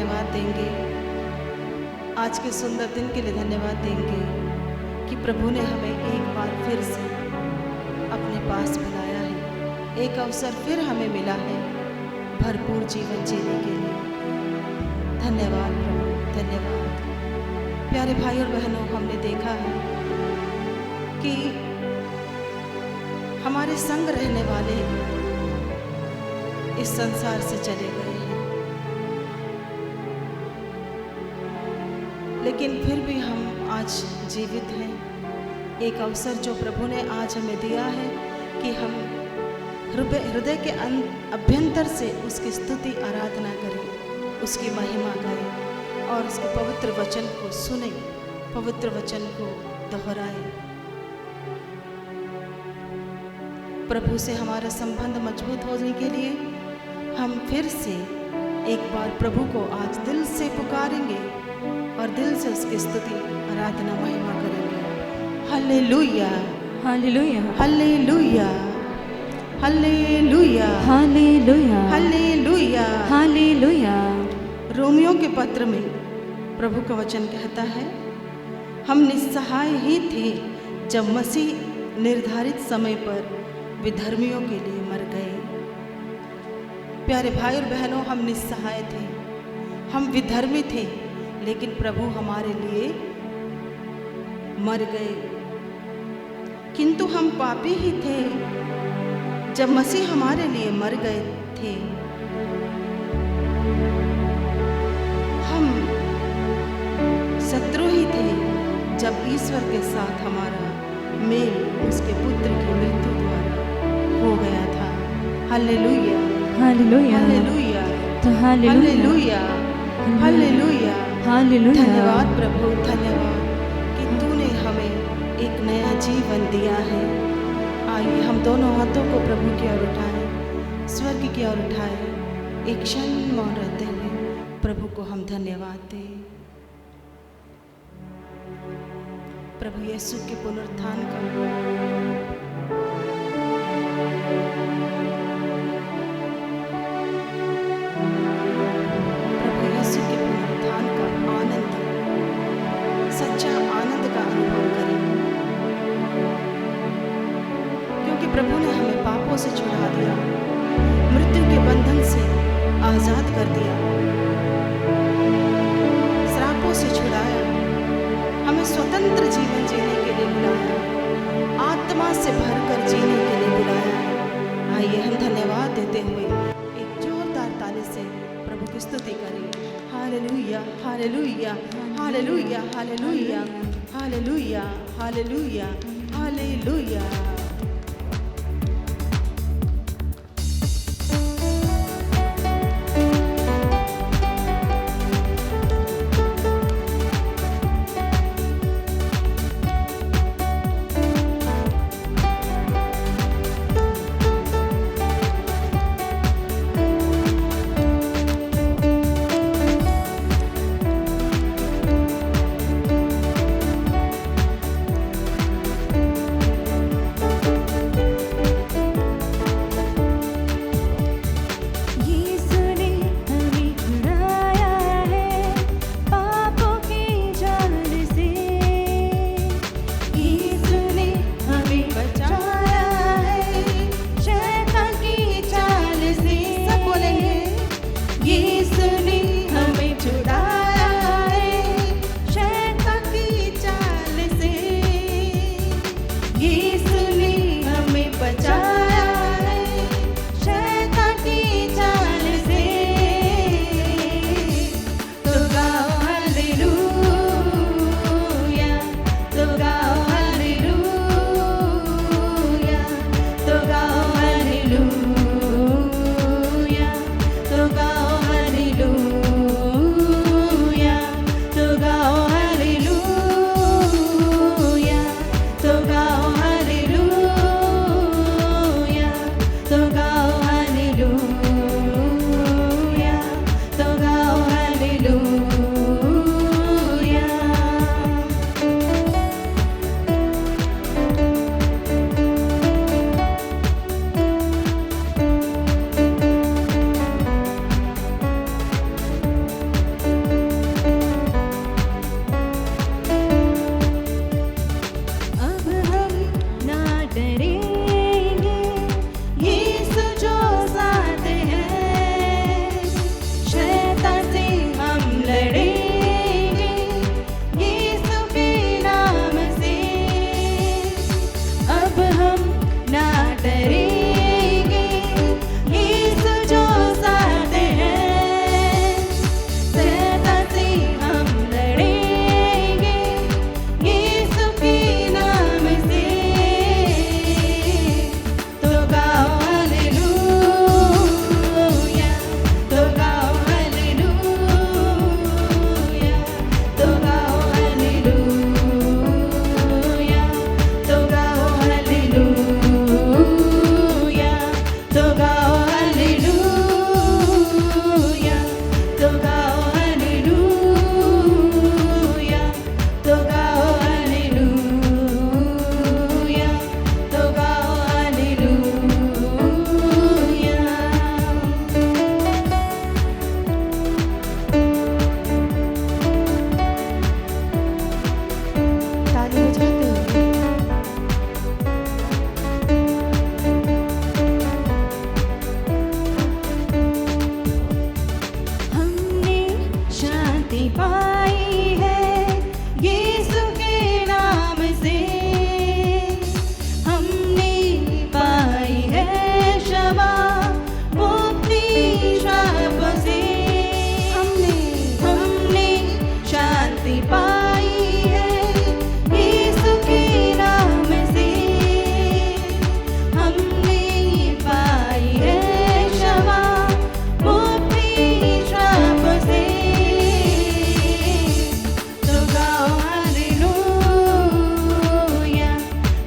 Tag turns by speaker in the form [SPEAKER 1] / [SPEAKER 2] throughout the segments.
[SPEAKER 1] धन्यवाद देंगे, आज के सुंदर दिन के लिए धन्यवाद देंगे कि प्रभु ने हमें एक बार फिर से अपने पास बुलाया है, एक अवसर फिर हमें मिला है भरपूर जीवन जीने के लिए। धन्यवाद प्रभु, धन्यवाद। प्यारे भाई और बहनों, हमने देखा है कि हमारे संग रहने वाले इस संसार से चले गए हैं, लेकिन फिर भी हम आज जीवित हैं। एक अवसर जो प्रभु ने आज हमें दिया है कि हम हृदय के अभ्यंतर से उसकी स्तुति आराधना करें, उसकी महिमा गाएं और उसके पवित्र वचन को सुने, पवित्र वचन को दोहराएं। प्रभु से हमारा संबंध मजबूत होने के लिए हम फिर से एक बार प्रभु को आज दिल से पुकारेंगे और दिल से उसकी स्तुति आराधना महिमा करेंगे। Hallelujah,
[SPEAKER 2] hallelujah,
[SPEAKER 1] hallelujah, hallelujah,
[SPEAKER 2] hallelujah,
[SPEAKER 1] hallelujah,
[SPEAKER 2] hallelujah.
[SPEAKER 1] Romeo के पत्र में प्रभु का वचन कहता है, हम निस्सहाय ही थे जब मसीह निर्धारित समय पर विधर्मियों के लिए मर गए। प्यारे भाई और बहनों, हम निस्सहाय थे, हम विधर्मी थे, लेकिन प्रभु हमारे लिए मर गए। किंतु हम पापी ही थे जब मसीह हमारे लिए मर गए थे। हम शत्रु ही थे जब ईश्वर के साथ हमारा मेल उसके पुत्र की मृत्यु द्वारा हो गया था। हालेलुया,
[SPEAKER 2] हालेलुया,
[SPEAKER 1] हालेलुया,
[SPEAKER 2] तो
[SPEAKER 1] हालेलुया, हालेलुया,
[SPEAKER 2] हालेलुया।
[SPEAKER 1] धन्यवाद प्रभु, धन्यवाद कि तूने हमें एक नया जीवन दिया है। आइए हम दोनों हाथों को प्रभु की ओर उठाएं, स्वर्ग की ओर उठाएं, एक क्षण मौन रहते हुए प्रभु को हम धन्यवाद दें। प्रभु यीशु के पुनरुत्थान का आनंद, सच्चा आनंद का अनुभव करें, क्योंकि प्रभु ने हमें पापों से छुड़ा दिया, मृत्यु के बंधन से आजाद कर दिया, श्रापों से छुड़ाया, हमें स्वतंत्र जीवन जीने के लिए बुलाया, आत्मा से भरकर जीने के लिए बुलाया। आइए हम धन्यवाद देते हुए एक जोरदार ताली से प्रभु की स्तुति करें। Hallelujah, hallelujah, hallelujah, hallelujah, hallelujah, hallelujah, hallelujah.
[SPEAKER 2] शांति पाई है यीशु के नाम से। हमने पाई है क्षमा मुक्ति शाप से। हमने शांति पाई है यीशु के नाम से। हमने पाई है क्षमा मुक्ति शाप से। तो गाओ हालेलुया,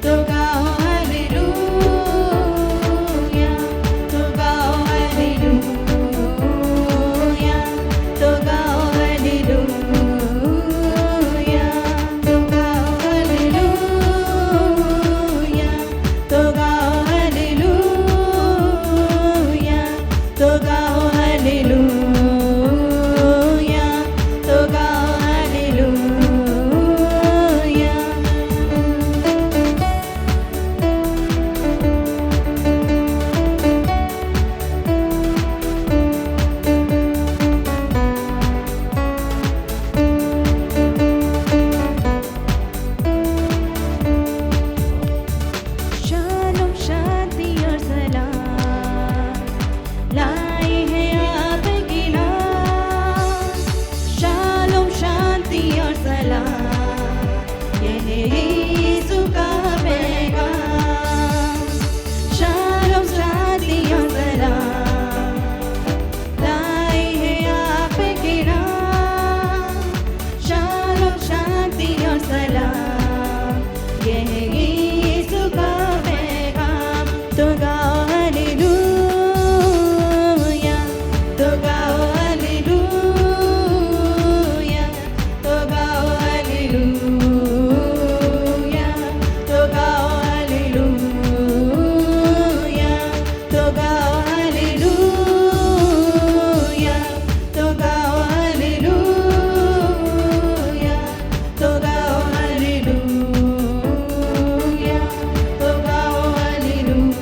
[SPEAKER 2] तो गाओ हालेलुया, तो गाओ हालेलुया, तो गाओ हालेलुया, तो गाओ हालेलुया, तो गाओ हालेलुया, तो गाओ हालेलुया, तो गाओ हालेलुया। शालोम शांति और सलाम लाए हैं आपके नाम। शालोम शांति और सलाम ये है यीशु का पैगाम। शालोम शांति और सलाम लाए हैं आपके नाम। शालोम शांति और सलाम ये है यीशु का पैगाम। तो गाओ हालेलुया, तो गाओ हालेलुया, तो गाओ हालेलुया, तो गाओ हालेलुया, तो गाओ हालेलुया, तो गाओ हालेलुया, तो गाओ हालेलुया, तो गाओ हालेलुया।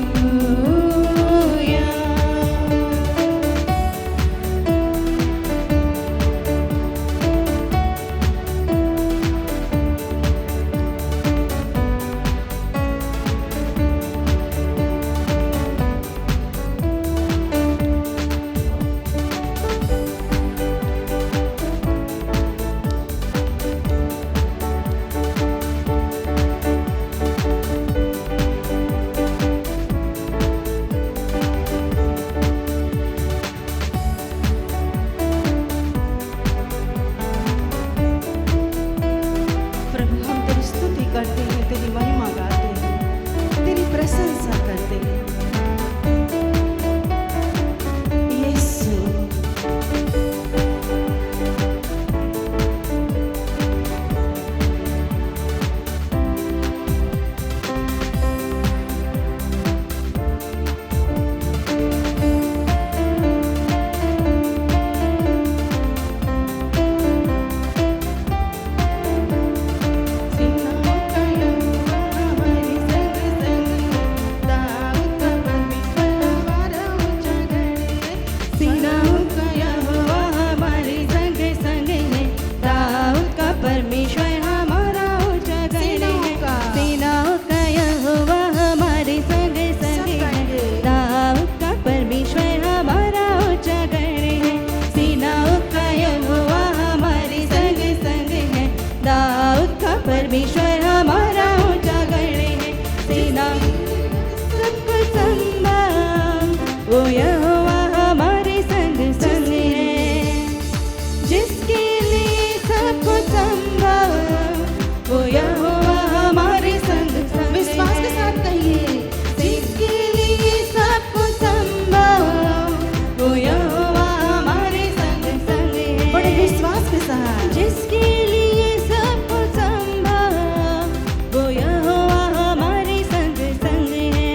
[SPEAKER 1] प्रभु, हम तेरी स्तुति करते हैं, तेरी महिमा गाते हैं, तेरी प्रशंसा करते हैं। यीशु, सीनाओं का यहोवा हमारे संग संग है। दाऊद का परमेश्वर हमारा ऊंचा गढ़ है। सीनाओं का यहोवा हमारे संग संग है। दाऊद का परमेश्वर हमारा ऊंचा गढ़ है। सीनाओं का यहोवा हमारे संग संग है। दाऊद का परमेश्वर हमारा ऊंचा गढ़ है। सीना सबको संभाल वो यहोवा हमारे संग संग है। जिसके लिए सबको संभाल वो यहोवा हमारे संग संग। विश्वास के साथ कहिए, जिसके लिए सबको संभाल वो यहोवा हमारे संग संग है। बड़े विश्वास के साथ, जिसके लिए सबको संभाल वो यहोवा हमारे संग संग है।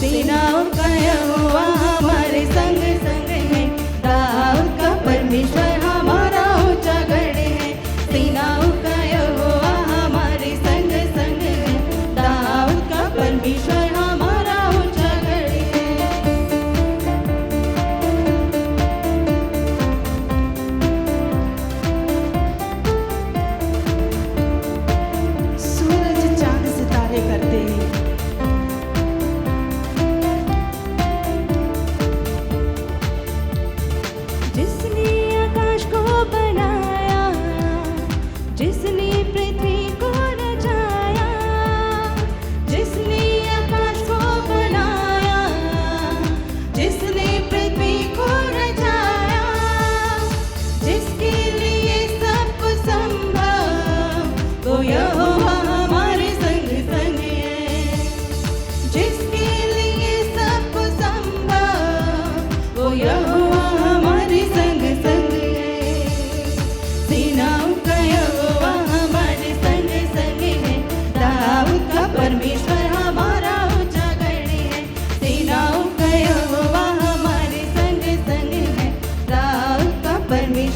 [SPEAKER 1] सेनाओं का यहोवा हमारे संग संग है। दाऊद का परमेश्वर हमारा ऊंचा गढ़ है। सेनाओं का यहोवा हमारे संग संग है। दाऊद का परमेश्वर हमारा ऊंचा गढ़ है।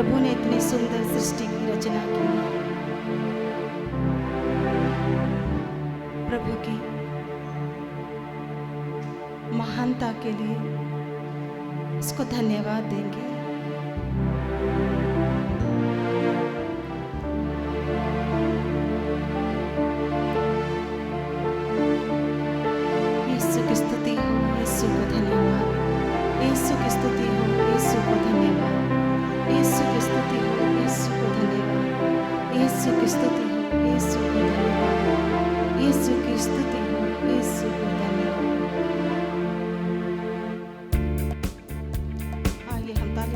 [SPEAKER 1] प्रभु ने इतनी सुंदर सृष्टि की रचना की है। प्रभु की महानता के लिए उसको धन्यवाद देंगे। यीशु की स्तुति हो, यीशु को धन्यवाद। यीशु की स्तुति हो, यीशु को धन्यवाद। यीशु की स्तुति हो, यीशु को धन्यवाद। यीशु की स्तुति हो, यीशु को धन्यवाद। यीशु की स्तुति हो, यीशु को धन्यवाद। आइए हम ताली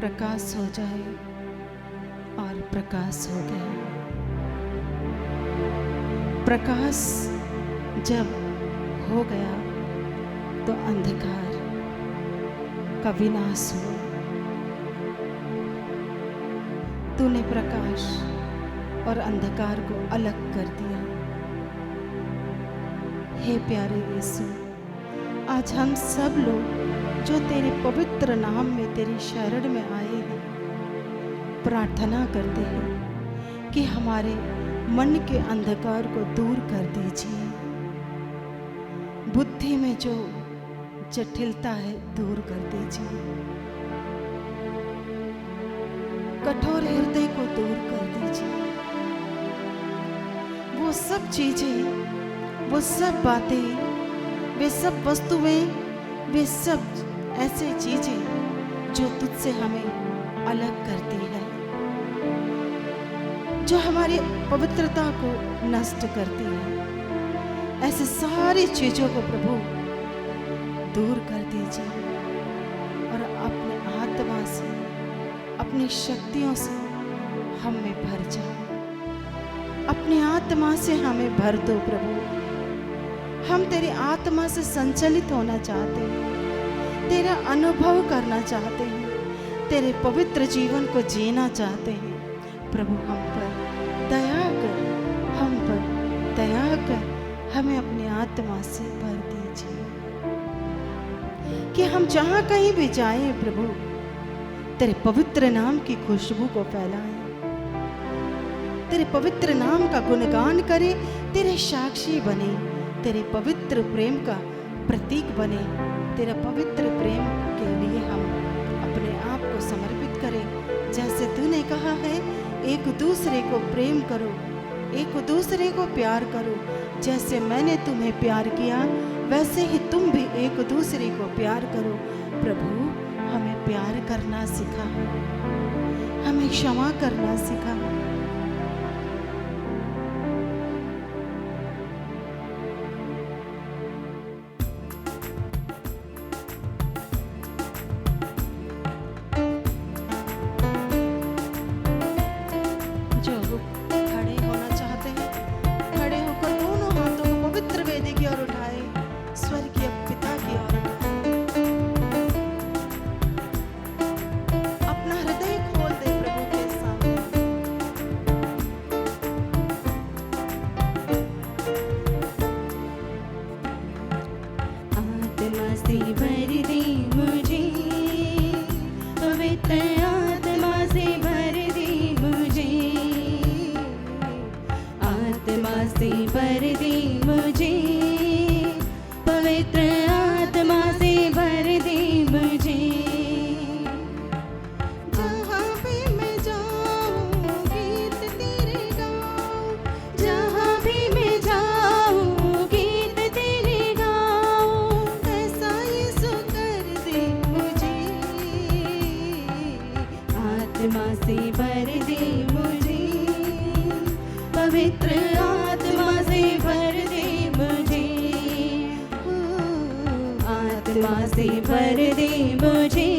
[SPEAKER 1] प्रकाश हो जाए, और प्रकाश हो गया। प्रकाश जब हो गया तो अंधकार का विनाश हुआ। तूने प्रकाश और अंधकार को अलग कर दिया। हे प्यारे यीशु, आज हम सब लोग जो तेरे पवित्र नाम में तेरी शरण में आए हैं, प्रार्थना करते हैं कि हमारे मन के अंधकार को दूर कर दीजिए। बुद्धि में जो जटिलता है दूर कर दीजिए। कठोर हृदय को दूर कर दीजिए। वो सब चीजें, वो सब बातें, वे सब वस्तुएं, वे सब ऐसे चीजें जो तुझसे हमें अलग करती है, जो हमारी पवित्रता को नष्ट करती है, ऐसे सारी चीजों को प्रभु दूर कर दीजिए और अपने आत्मा से, अपनी शक्तियों से हम में भर जाओ। अपनी आत्मा से हमें भर दो प्रभु। हम तेरी आत्मा से संचलित होना चाहते हैं, तेरा अनुभव करना चाहते हैं, तेरे पवित्र जीवन को जीना चाहते हैं। प्रभु हम पर दया कर, हम पर दया कर, हमें अपनी आत्मा से भर दीजिए कि हम जहाँ कहीं भी जाएं प्रभु, तेरे पवित्र नाम की खुशबू को फैलाएं, तेरे पवित्र नाम का गुणगान करें, तेरे साक्षी बने, तेरे पवित्र प्रेम का प्रतीक बने। तेरा पवित्र प्रेम के लिए हम अपने आप को समर्पित करें। जैसे तूने कहा है, एक दूसरे को प्रेम करो, एक दूसरे को प्यार करो। जैसे मैंने तुम्हें प्यार किया, वैसे ही तुम भी एक दूसरे को प्यार करो। प्रभु हमें प्यार करना सिखा, हमें क्षमा करना सिखा। जो खड़े होना चाहते हैं, खड़े होकर दोनों हाथों को पवित्र वेदी की ओर उठाए, स्वर्गीय पिता की ओर उठाए। अपना हृदय खोल दे प्रभु के सामने।
[SPEAKER 2] आत्मा से भर दे मुझे, पवित्र आत्मा से भर दे मुझे, आत्मा से भर दे मुझे, पवित्र आत्मा से भर दे मुझे।
[SPEAKER 1] जहाँ भी मैं जाऊँ गीत तेरे गाऊँ,
[SPEAKER 2] जहाँ भी मैं जाऊँ गीत तेरे गाऊँ,
[SPEAKER 1] ऐसा यीशु कर दे मुझे।
[SPEAKER 2] आत्मा से भर दे मुझे, पवित्र आत्मा से भर दे मुझे, आत्मा से भर दे मुझे,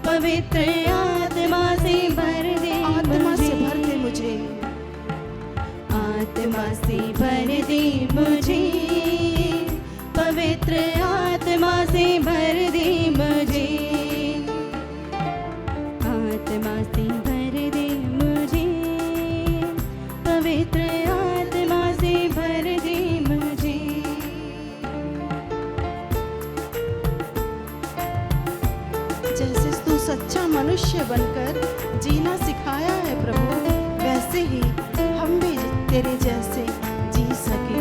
[SPEAKER 2] पवित्र आत्मा से भर दे
[SPEAKER 1] आत्मा से भर दे मुझे,
[SPEAKER 2] आत्मा से भर दे मुझे, पवित्र आत्मा से भर दे मुझे, आत्मा से भर दे मुझे, पवित्र आत्मा से भर दे मुझे।
[SPEAKER 1] जैसे तू सच्चा मनुष्य बनकर जीना सिखाया है प्रभु, वैसे ही हम भी तेरे जैसे जी सके।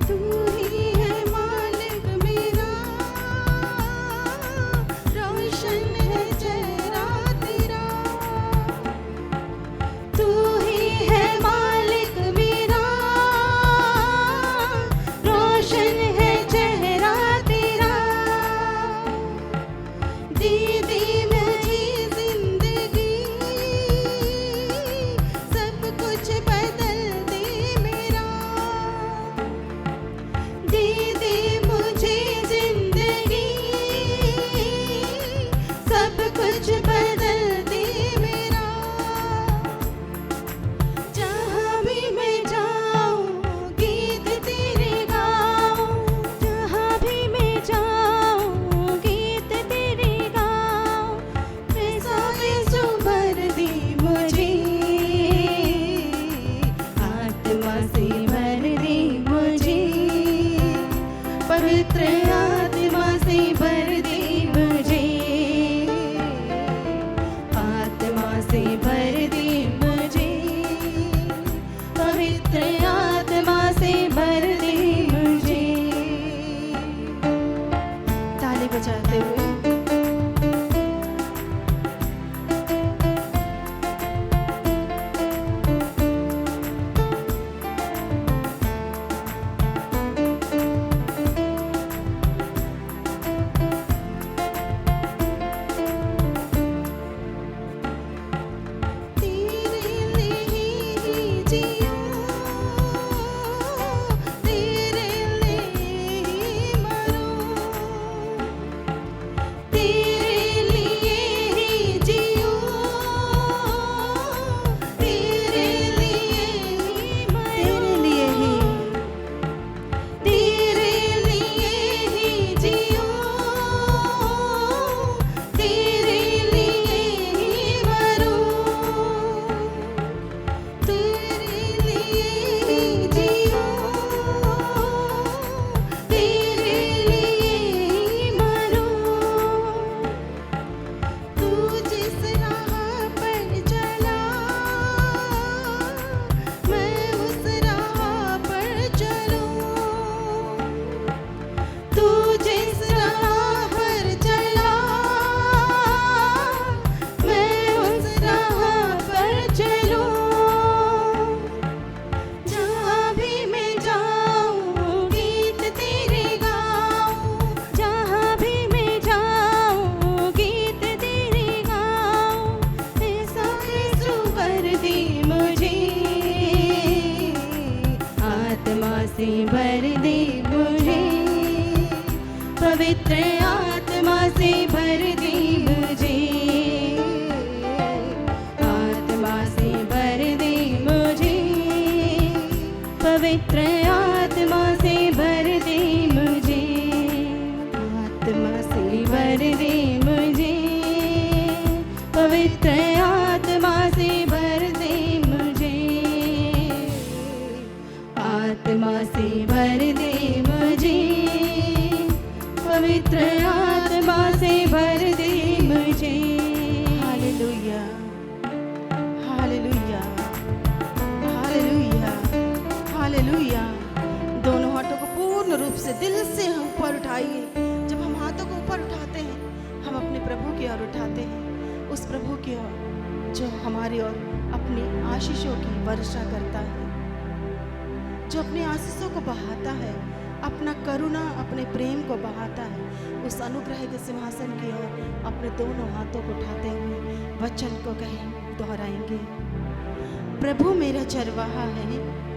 [SPEAKER 1] तू ही है मालिक मेरा, रोशन है चेहरा तेरा।
[SPEAKER 2] तू ही है मालिक मेरा, रोशन है चेहरा तेरा। सब कुछ बदल दे मेरा। जहाँ भी मैं जाऊँ गीत तेरे गाऊँ, जहाँ भी मैं जाऊँ गीत तेरे गाऊँ। ऐसा यीशु भर दे मुझे, आत्मा से भर दे मुझे, पवित्र आत्मा से भर दे मुझे, आत्मा से भर दे मुझे, पवित्र आत्मा से भर दे मुझे।
[SPEAKER 1] ताली बजाते हुए
[SPEAKER 2] तेरे लिए ही जियूं, तेरे लिए ही मरूं, तेरे लिए ही जियूं, तेरे लिए ही मरूं,
[SPEAKER 1] तेरे लिए ही
[SPEAKER 2] तेरे लिए ही जियूं, तेरे लिए ही मरूं, तेरे लिए ही जियूं, तेरे लिए ही मरूं। तू जिस राह पर चला मैं उस राह पर चलूं, तू जिस राह पर चला मैं उस राह पर चलूं। जहाँ भी मैं जाऊँ गीत तेरे गाऊँ, जहाँ भी मैं जाऊँ गीत तेरे गाऊँ। ऐसा यीशु कर दे मुझे, आत्मा से भर दे मुझे, पवित्र आत्मा से भर दे मुझे, आत्मा से भर दे मुझे, पवित्र आत्मा से भर दे मुझे, आत्मा से भर दे मुझे, पवित्र आत्मा से भर दे मुझे, आत्मा से भर दे मुझे, पवित्र आत्मा से भर दे मुझे।
[SPEAKER 1] Hallelujah, hallelujah, hallelujah, hallelujah. दोनों हाथों को पूर्ण रूप से दिल से हम ऊपर उठाइए। जब हम हाथों को ऊपर उठाते हैं, हम अपने प्रभु की ओर उठाते हैं, उस प्रभु की ओर जो हमारी ओर अपनी आशीषों की वर्षा करता है, जो अपनी आशीषों को बहाता है, अपना करुणा अपने प्रेम को बहाता है। उस अनुग्रह के सिंहासन की ओर अपने दोनों हाथों को उठाते हुए वचन को कहें, दोहराएंगे। प्रभु मेरा चरवाहा है,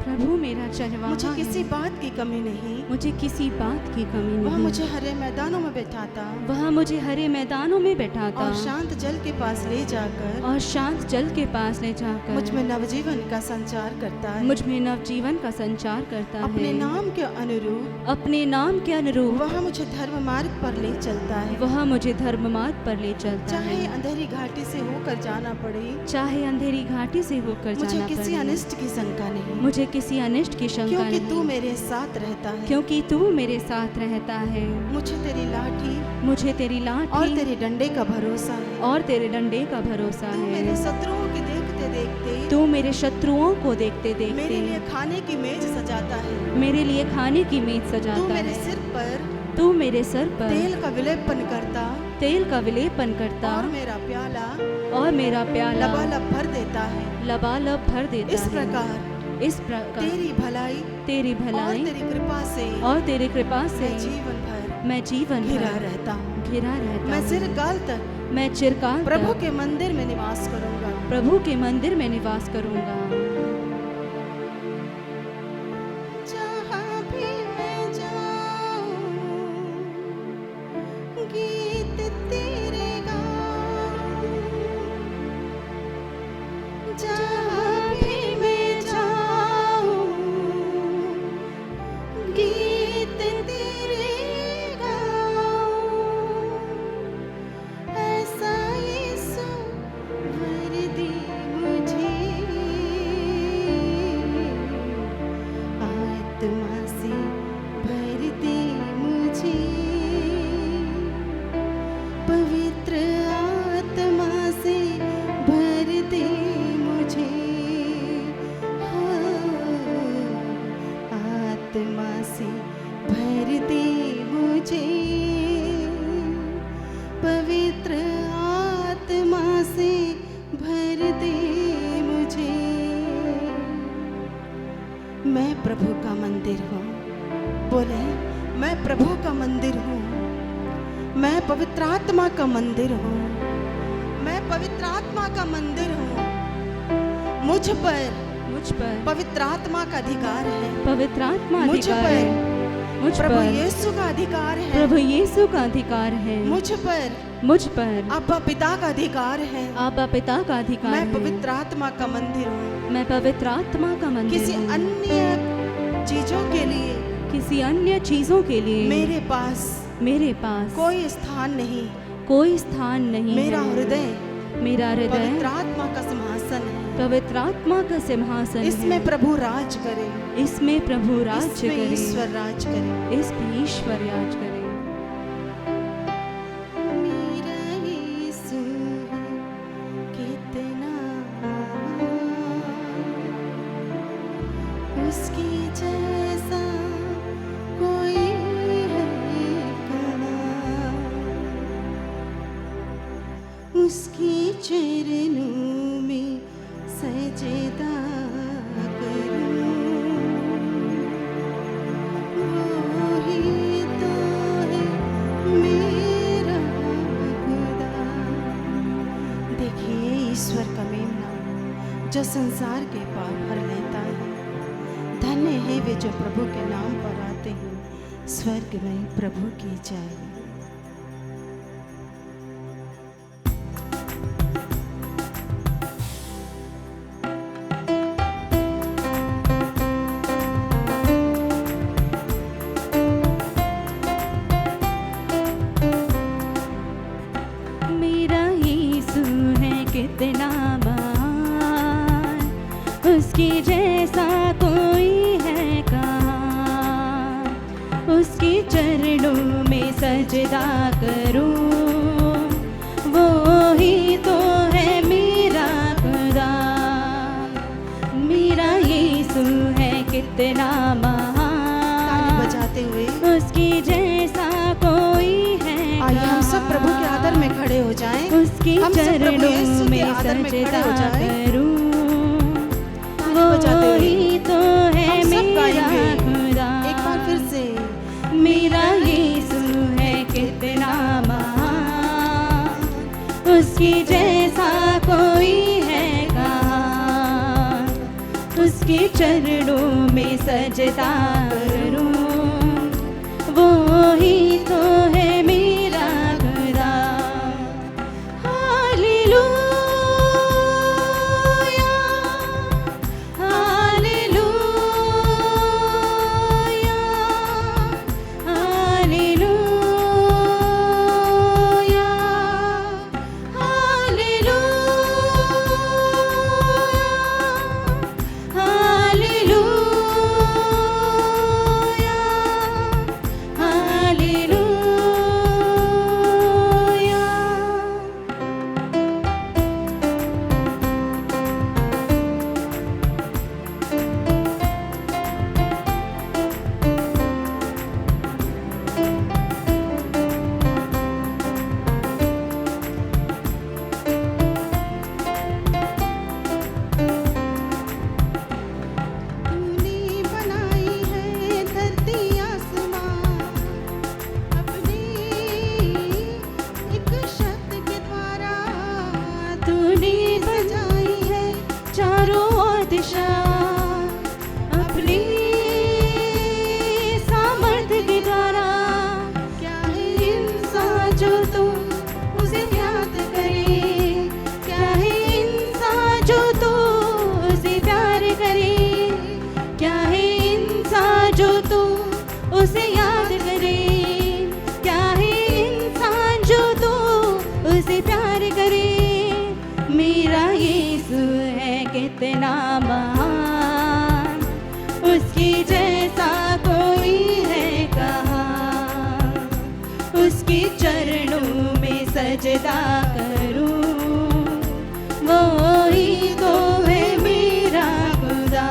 [SPEAKER 2] प्रभु मेरा चरवाहा
[SPEAKER 1] मुझे
[SPEAKER 2] है,
[SPEAKER 1] किसी बात की कमी नहीं।
[SPEAKER 2] मुझे किसी बात की कमी
[SPEAKER 1] वह
[SPEAKER 2] नहीं।
[SPEAKER 1] मुझे हरे मैदानों में बैठाता
[SPEAKER 2] वह मुझे हरे मैदानों में बैठाता
[SPEAKER 1] और शांत जल के पास ले जाकर
[SPEAKER 2] और शांत जल के पास ले जाकर
[SPEAKER 1] मुझ में नवजीवन का संचार करता है।
[SPEAKER 2] मुझ में नवजीवन का संचार करता
[SPEAKER 1] अपने
[SPEAKER 2] है।
[SPEAKER 1] नाम के अनुरूप
[SPEAKER 2] अपने नाम के अनुरूप
[SPEAKER 1] वह मुझे धर्म मार्ग पर ले चलता है।
[SPEAKER 2] वह मुझे धर्म मार्ग पर ले चलता
[SPEAKER 1] चाहे
[SPEAKER 2] है।
[SPEAKER 1] अंधेरी घाटी से होकर जाना पड़े,
[SPEAKER 2] चाहे अंधेरी घाटी से होकर
[SPEAKER 1] मुझे
[SPEAKER 2] जाना
[SPEAKER 1] किसी
[SPEAKER 2] पड़े,
[SPEAKER 1] अनिष्ट की शंका नहीं,
[SPEAKER 2] मुझे किसी अनिष्ट की शंका
[SPEAKER 1] क्योंकि
[SPEAKER 2] नहीं,
[SPEAKER 1] तू मेरे साथ रहता है।
[SPEAKER 2] क्योंकि तू मेरे साथ रहता है।
[SPEAKER 1] मुझे तेरी लाठी
[SPEAKER 2] मुझे तेरी लाठी
[SPEAKER 1] और तेरे डंडे का भरोसा है।
[SPEAKER 2] और तेरे डंडे का भरोसा
[SPEAKER 1] तू मेरे
[SPEAKER 2] है।
[SPEAKER 1] शत्रुओं के देखते देखते
[SPEAKER 2] तू मेरे शत्रुओं को देखते
[SPEAKER 1] मेरे लिए
[SPEAKER 2] देखते
[SPEAKER 1] खाने की मेज सजाता है।
[SPEAKER 2] मेरे लिए खाने की मेज
[SPEAKER 1] तू
[SPEAKER 2] सजाता
[SPEAKER 1] मेरे
[SPEAKER 2] है।
[SPEAKER 1] सिर पर
[SPEAKER 2] तू मेरे सर पर
[SPEAKER 1] तेल का विलेपन करता
[SPEAKER 2] तेल का विलेपन करता
[SPEAKER 1] और मेरा प्याला
[SPEAKER 2] और मेरा प्याला
[SPEAKER 1] लबालब भर देता है।
[SPEAKER 2] लबालब भर देता
[SPEAKER 1] इस
[SPEAKER 2] है।
[SPEAKER 1] प्रकार
[SPEAKER 2] इस प्रकार
[SPEAKER 1] तेरी भलाई
[SPEAKER 2] तेरी
[SPEAKER 1] और
[SPEAKER 2] भलाई
[SPEAKER 1] तेरी कृपा से
[SPEAKER 2] और तेरी कृपा से
[SPEAKER 1] मैं जीवन भर
[SPEAKER 2] मैं जीवन
[SPEAKER 1] घिरा
[SPEAKER 2] भर
[SPEAKER 1] रहता हूँ।
[SPEAKER 2] घिरा रहता
[SPEAKER 1] मैं
[SPEAKER 2] हूँ।
[SPEAKER 1] चिरकाल तक
[SPEAKER 2] मैं चिरकाल
[SPEAKER 1] प्रभु
[SPEAKER 2] तक
[SPEAKER 1] के मंदिर में निवास करूंगा।
[SPEAKER 2] प्रभु के मंदिर में निवास करूंगा।
[SPEAKER 1] जहाँ भी मैं जाऊँ गीत तेरे गाऊँ, पवित्र आत्मा से भर दे मुझे, आत्मा से भर दे मुझे, पवित्र आत्मा से भर दे मुझे। मैं प्रभु का मंदिर हूँ, बोले मैं प्रभु का मंदिर हूँ, मैं पवित्र आत्मा का मंदिर हूँ, मैं पवित्र आत्मा का मंदिर हूँ। मुझ पर पवित्र आत्मा का अधिकार है,
[SPEAKER 2] पवित्र आत्मा
[SPEAKER 1] मुझ
[SPEAKER 2] अधिकार
[SPEAKER 1] पर
[SPEAKER 2] है, मुझ
[SPEAKER 1] प्रभु
[SPEAKER 2] पर
[SPEAKER 1] यीशु का अधिकार है,
[SPEAKER 2] प्रभु यीशु का अधिकार है,
[SPEAKER 1] मुझ पर
[SPEAKER 2] अब्बा
[SPEAKER 1] पिता का अधिकार है।
[SPEAKER 2] अब्बा पिता का अधिकार
[SPEAKER 1] मैं
[SPEAKER 2] है।
[SPEAKER 1] पवित्र आत्मा का मंदिर हूँ।
[SPEAKER 2] मैं पवित्र आत्मा का मंदिर
[SPEAKER 1] किसी
[SPEAKER 2] हूँ।
[SPEAKER 1] अन्य चीजों के लिए
[SPEAKER 2] किसी अन्य चीजों के लिए
[SPEAKER 1] मेरे पास
[SPEAKER 2] कोई स्थान नहीं
[SPEAKER 1] मेरा
[SPEAKER 2] है।
[SPEAKER 1] हृदय
[SPEAKER 2] मेरा हृदय
[SPEAKER 1] पवित्र आत्मा का सिंहासन है,
[SPEAKER 2] पवित्र आत्मा का सिंहासन
[SPEAKER 1] इसमें
[SPEAKER 2] है।
[SPEAKER 1] प्रभु राज करे,
[SPEAKER 2] इसमें प्रभु राज
[SPEAKER 1] इसमें
[SPEAKER 2] करे,
[SPEAKER 1] ईश्वर राज करे,
[SPEAKER 2] इस पे ईश्वर राज करे।
[SPEAKER 1] मेरा यीशु कितना उसकी जैसा कोई है कहाँ, उसकी चरणों में सजदा करूं, वो ही तो है मेरा खुदा। देखिए ईश्वर का मेमना जो संसार के पाप भर लेता है। धन्य है वे जो प्रभु के नाम पर आते हैं। स्वर्ग में प्रभु की जय।
[SPEAKER 2] मेरा यीशु है कितना महान, उसकी जैसा कोई है कहाँ। उसके चरणों में सजदा करूं, वो ही तो है मेरा खुदा। मेरा यीशु है कितना महान,
[SPEAKER 1] ताली बजाते हुए
[SPEAKER 2] उसकी जैसा कोई है
[SPEAKER 1] आइए हम सब प्रभु के आदर में खड़े हो जाएं।
[SPEAKER 2] उसकी
[SPEAKER 1] हम सब प्रभु
[SPEAKER 2] चरणों
[SPEAKER 1] यीशु के
[SPEAKER 2] में
[SPEAKER 1] आदर में खड़े
[SPEAKER 2] सजदा
[SPEAKER 1] हो जाएं।
[SPEAKER 2] करूं,
[SPEAKER 1] ताली बजाते
[SPEAKER 2] वो
[SPEAKER 1] हुए
[SPEAKER 2] ही तो है
[SPEAKER 1] हम सब
[SPEAKER 2] मेरा
[SPEAKER 1] गाएंगे।
[SPEAKER 2] खुदा।
[SPEAKER 1] एक बार फिर से
[SPEAKER 2] मेरा यीशु है कितना महान, उसकी जैसा कोई है कहाँ। उसके चरणों में सजदा करूं, वो ही तो है मेरा खुदा। हालेलुया, हालेलुया, हालेलुया, हालेलुया, कितना महान, उसकी जैसा कोई है कहाँ। उसके चरणों में सजदा करूं, वो ही तो है मेरा खुदा।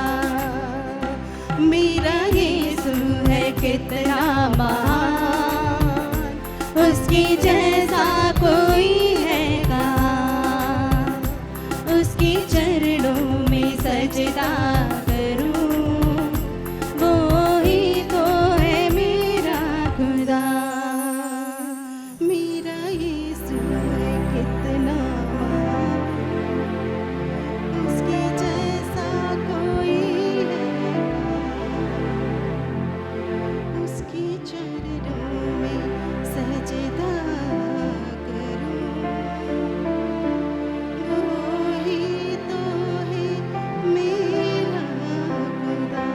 [SPEAKER 2] मेरा यीशु है कितना महान, उसके जैसा कोई है कहाँ। उसके चरणों में सजदा करूं, वो ही तो है मेरा खुदा। मेरा यीशु है कितना महान, उसके जैसा कोई है कहाँ। उसके चरणों में सजदा करूं, वो ही तो है मेरा खुदा।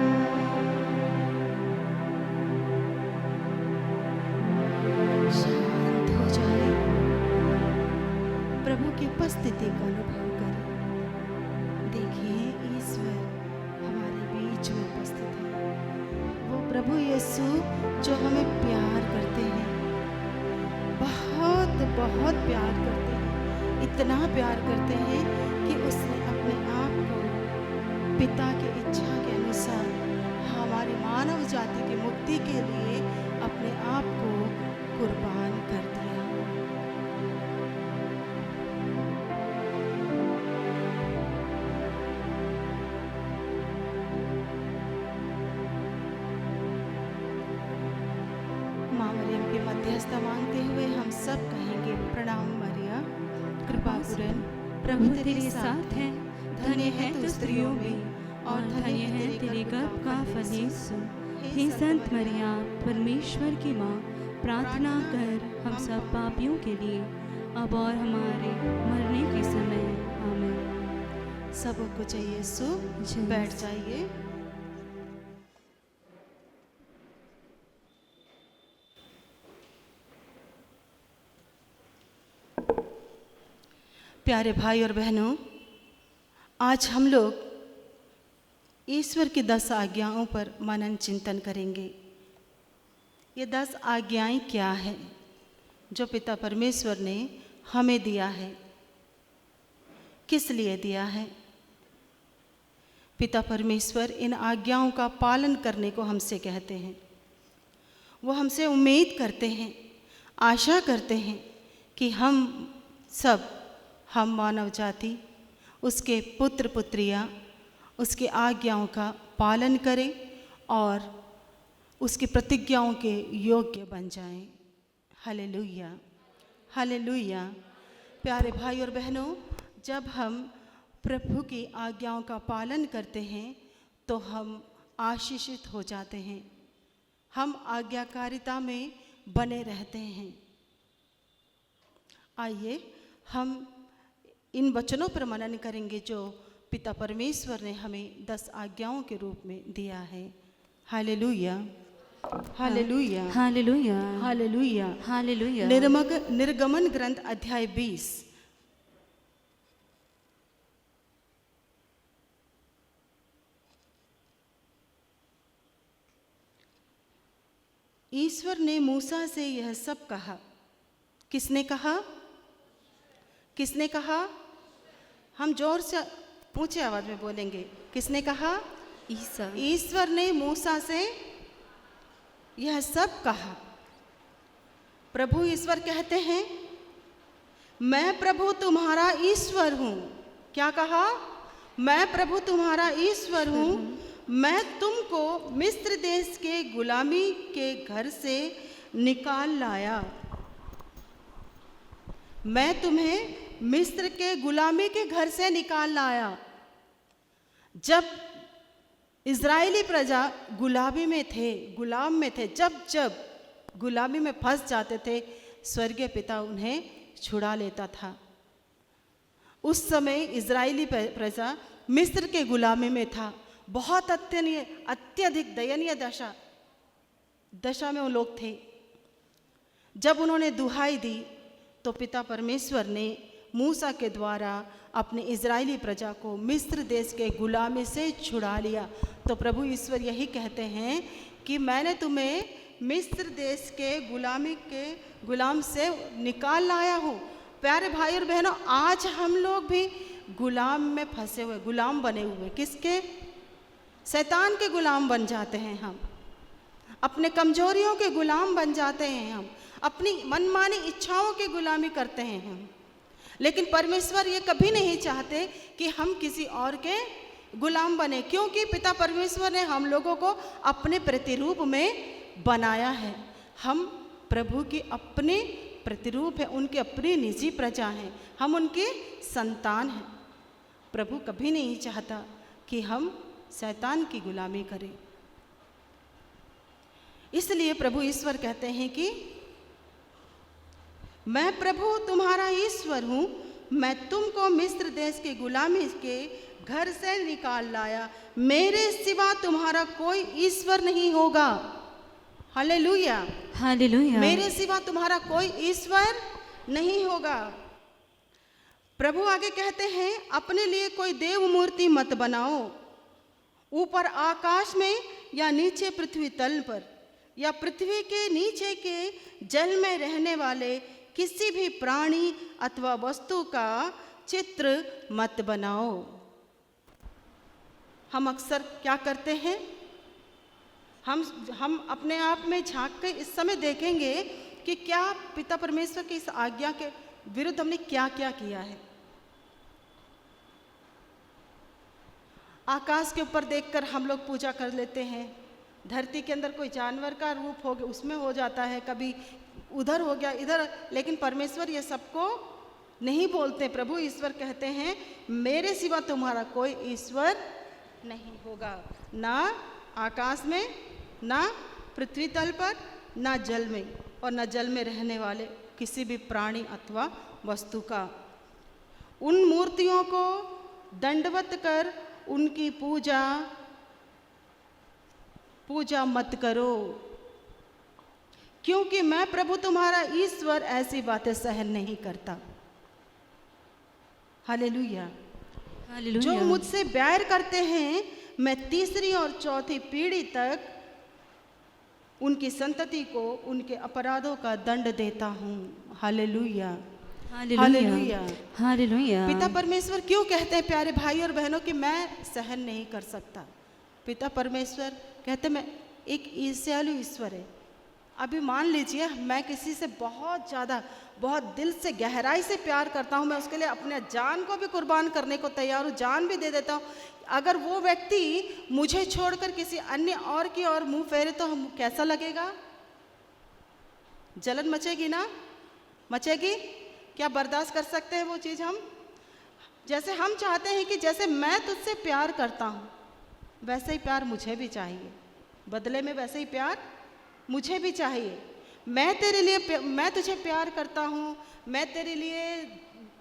[SPEAKER 2] शांत हो जाए, प्रभु की उपस्थिति का अनुभव करें। देखिए ईश्वर हमारे बीच में उपस्थित है, वो प्रभु यीशु जो हमें प्यार करते हैं, बहुत बहुत प्यार करते हैं। इतना प्यार करते हैं कि उसने अपने आप को पिता की इच्छा के अनुसार हमारी मानव जाति की मुक्ति के लिए अपने आप को कुर्बान कर दिया। माँ मरियम की मध्यस्थता मांगते हुए हम सब कहेंगे, प्रणाम मरिया, कृपा पूर्ण
[SPEAKER 3] प्रभु तेरे साथ है, धन्य है तू स्त्रियों में और धन्य है तेरे गर्भ का फल यीशु। हे संत मरिया, परमेश्वर की माँ, प्रार्थना कर हम सब पापियों के लिए, अब और हमारे मरने के समय। आमीन।
[SPEAKER 1] सबको चाहिए सो बैठ जाइए। प्यारे भाई और बहनों, आज हम लोग ईश्वर की 10 आज्ञाओं पर मनन चिंतन करेंगे। ये 10 आज्ञाएं क्या है जो पिता परमेश्वर ने हमें दिया है, किस लिए दिया है? पिता परमेश्वर इन आज्ञाओं का पालन करने को हमसे कहते हैं। वो हमसे उम्मीद करते हैं, आशा करते हैं कि हम मानव जाति, उसके पुत्र पुत्रियाँ उसकी आज्ञाओं का पालन करें और उसकी प्रतिज्ञाओं के योग्य बन जाएं। Hallelujah, hallelujah. प्यारे भाई और बहनों, जब हम प्रभु की आज्ञाओं का पालन करते हैं तो हम आशीषित हो जाते हैं, हम आज्ञाकारिता में बने रहते हैं। आइए हम इन वचनों पर मनन करेंगे जो पिता परमेश्वर ने हमें 10 आज्ञाओं के रूप में दिया है। Hallelujah, hallelujah,
[SPEAKER 3] hallelujah,
[SPEAKER 1] hallelujah,
[SPEAKER 3] hallelujah.
[SPEAKER 1] निर्गमन ग्रंथ अध्याय 20। ईश्वर ने मूसा से यह सब कहा। किसने कहा? किसने कहा? हम जोर से ऊंचे आवाज में बोलेंगे। किसने कहा? ईश्वर ने मूसा से यह सब कहा। प्रभु ईश्वर कहते हैं, मैं प्रभु तुम्हारा ईश्वर हूँ। क्या कहा? मैं प्रभु तुम्हारा ईश्वर हूँ। मैं तुमको मिस्र देश के गुलामी के घर से निकाल लाया। मैं तुम्हें मिस्र के गुलामी के घर से निकाल लाया। जब इज़राइली प्रजा गुलामी में थे, गुलाम में थे, जब गुलामी में फंस जाते थे, स्वर्गीय पिता उन्हें छुड़ा लेता था। उस समय इज़राइली प्रजा मिस्र के गुलामी में था। बहुत अत्यधिक दयनीय दशा में वो लोग थे। जब उन्होंने दुहाई दी तो पिता परमेश्वर ने मूसा के द्वारा अपने इज़राइली प्रजा को मिस्र देश के गुलामी से छुड़ा लिया। तो प्रभु ईश्वर यही कहते हैं कि मैंने तुम्हें मिस्र देश के गुलाम से निकाल लाया हूँ। प्यारे भाई और बहनों, आज हम लोग भी गुलाम में फंसे हुए, गुलाम बने हुए। किसके? शैतान के गुलाम बन जाते हैं हम, अपने कमजोरियों के गुलाम बन जाते हैं हम, अपनी मनमानी इच्छाओं की गुलामी करते हैं हम। लेकिन परमेश्वर ये कभी नहीं चाहते कि हम किसी और के गुलाम बने, क्योंकि पिता परमेश्वर ने हम लोगों को अपने प्रतिरूप में बनाया है। हम प्रभु की अपने प्रतिरूप है, उनके अपनी निजी प्रजा हैं, हम उनके संतान हैं। प्रभु कभी नहीं चाहता कि हम शैतान की गुलामी करें। इसलिए प्रभु ईश्वर कहते हैं कि मैं प्रभु तुम्हारा ईश्वर हूँ, मैं तुमको मिस्र देश की गुलामी के घर से निकाल लाया, मेरे सिवा तुम्हारा कोई ईश्वर नहीं होगा। Hallelujah,
[SPEAKER 3] hallelujah.
[SPEAKER 1] मेरे सिवा तुम्हारा कोई ईश्वर नहीं होगा। प्रभु आगे कहते हैं, अपने लिए कोई देव मूर्ति मत बनाओ, ऊपर आकाश में या नीचे पृथ्वी तल पर या पृथ्वी के नीचे के जल में रहने वाले किसी भी प्राणी अथवा वस्तु का चित्र मत बनाओ। हम अक्सर क्या करते हैं, हम अपने आप में झांक के इस समय देखेंगे कि क्या पिता परमेश्वर की इस आज्ञा के विरुद्ध हमने क्या क्या किया है। आकाश के ऊपर देखकर हम लोग पूजा कर लेते हैं, धरती के अंदर कोई जानवर का रूप हो गया उसमें हो जाता है, कभी उधर हो गया इधर, लेकिन परमेश्वर ये सबको नहीं बोलते। प्रभु ईश्वर कहते हैं, मेरे सिवा तुम्हारा कोई ईश्वर नहीं होगा, ना आकाश में, ना पृथ्वी तल पर, ना जल में, और ना जल में रहने वाले किसी भी प्राणी अथवा वस्तु का। उन मूर्तियों को दंडवत कर उनकी पूजा मत करो, क्योंकि मैं प्रभु तुम्हारा ईश्वर ऐसी बातें सहन नहीं करता। Hallelujah,
[SPEAKER 3] hallelujah.
[SPEAKER 1] जो मुझसे बैर करते हैं, मैं तीसरी और चौथी पीढ़ी तक उनकी संतति को उनके अपराधों का दंड देता हूँ। Hallelujah, hallelujah,
[SPEAKER 3] hallelujah.
[SPEAKER 1] पिता परमेश्वर क्यों कहते हैं प्यारे भाई और बहनों कि मैं सहन नहीं कर सकता। पिता परमेश्वर कहते मैं एक ईर्ष्यालु ईश्वर है। अभी मान लीजिए मैं किसी से बहुत ज़्यादा, बहुत दिल से गहराई से प्यार करता हूँ, मैं उसके लिए अपने जान को भी कुर्बान करने को तैयार हूँ, जान भी दे देता हूँ। अगर वो व्यक्ति मुझे छोड़कर किसी अन्य और की ओर मुंह फेरे तो हम कैसा लगेगा? जलन मचेगी ना? मचेगी? क्या बर्दाश्त कर सकते हैं वो चीज़ हम? जैसे हम चाहते हैं कि जैसे मैं तुझसे प्यार करता हूँ वैसे ही प्यार मुझे भी चाहिए, बदले में वैसे ही प्यार मुझे भी चाहिए। मैं तुझे प्यार करता हूँ, मैं तेरे लिए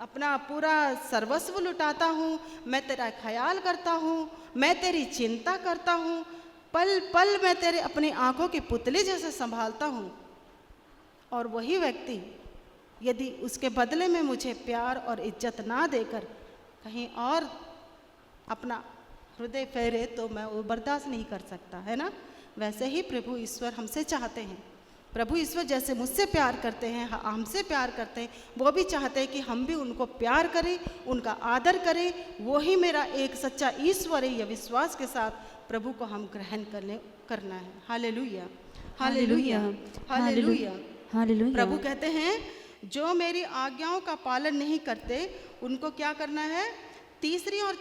[SPEAKER 1] अपना पूरा सर्वस्व लुटाता हूँ, मैं तेरा ख्याल करता हूँ, मैं तेरी चिंता करता हूँ, पल पल मैं तेरे अपनी आंखों की पुतली जैसे संभालता हूँ। और वही व्यक्ति यदि उसके बदले में मुझे प्यार और इज्जत ना देकर कहीं और अपना हृदय फेरे तो मैं वो बर्दाश्त नहीं कर सकता, है ना? वैसे ही प्रभु ईश्वर हमसे चाहते हैं। प्रभु ईश्वर जैसे मुझसे प्यार करते हैं, हमसे प्यार करते हैं, वो भी चाहते हैं कि हम भी उनको प्यार करें, उनका आदर करें। वो ही मेरा एक सच्चा ईश्वर है, यह विश्वास के साथ प्रभु को हम ग्रहण करना है। Hallelujah, hallelujah, hallelujah, hallelujah. प्रभु कहते हैं जो मेरी आज्ञाओं का पालन नहीं करते उनको क्या करना है? तीसरी और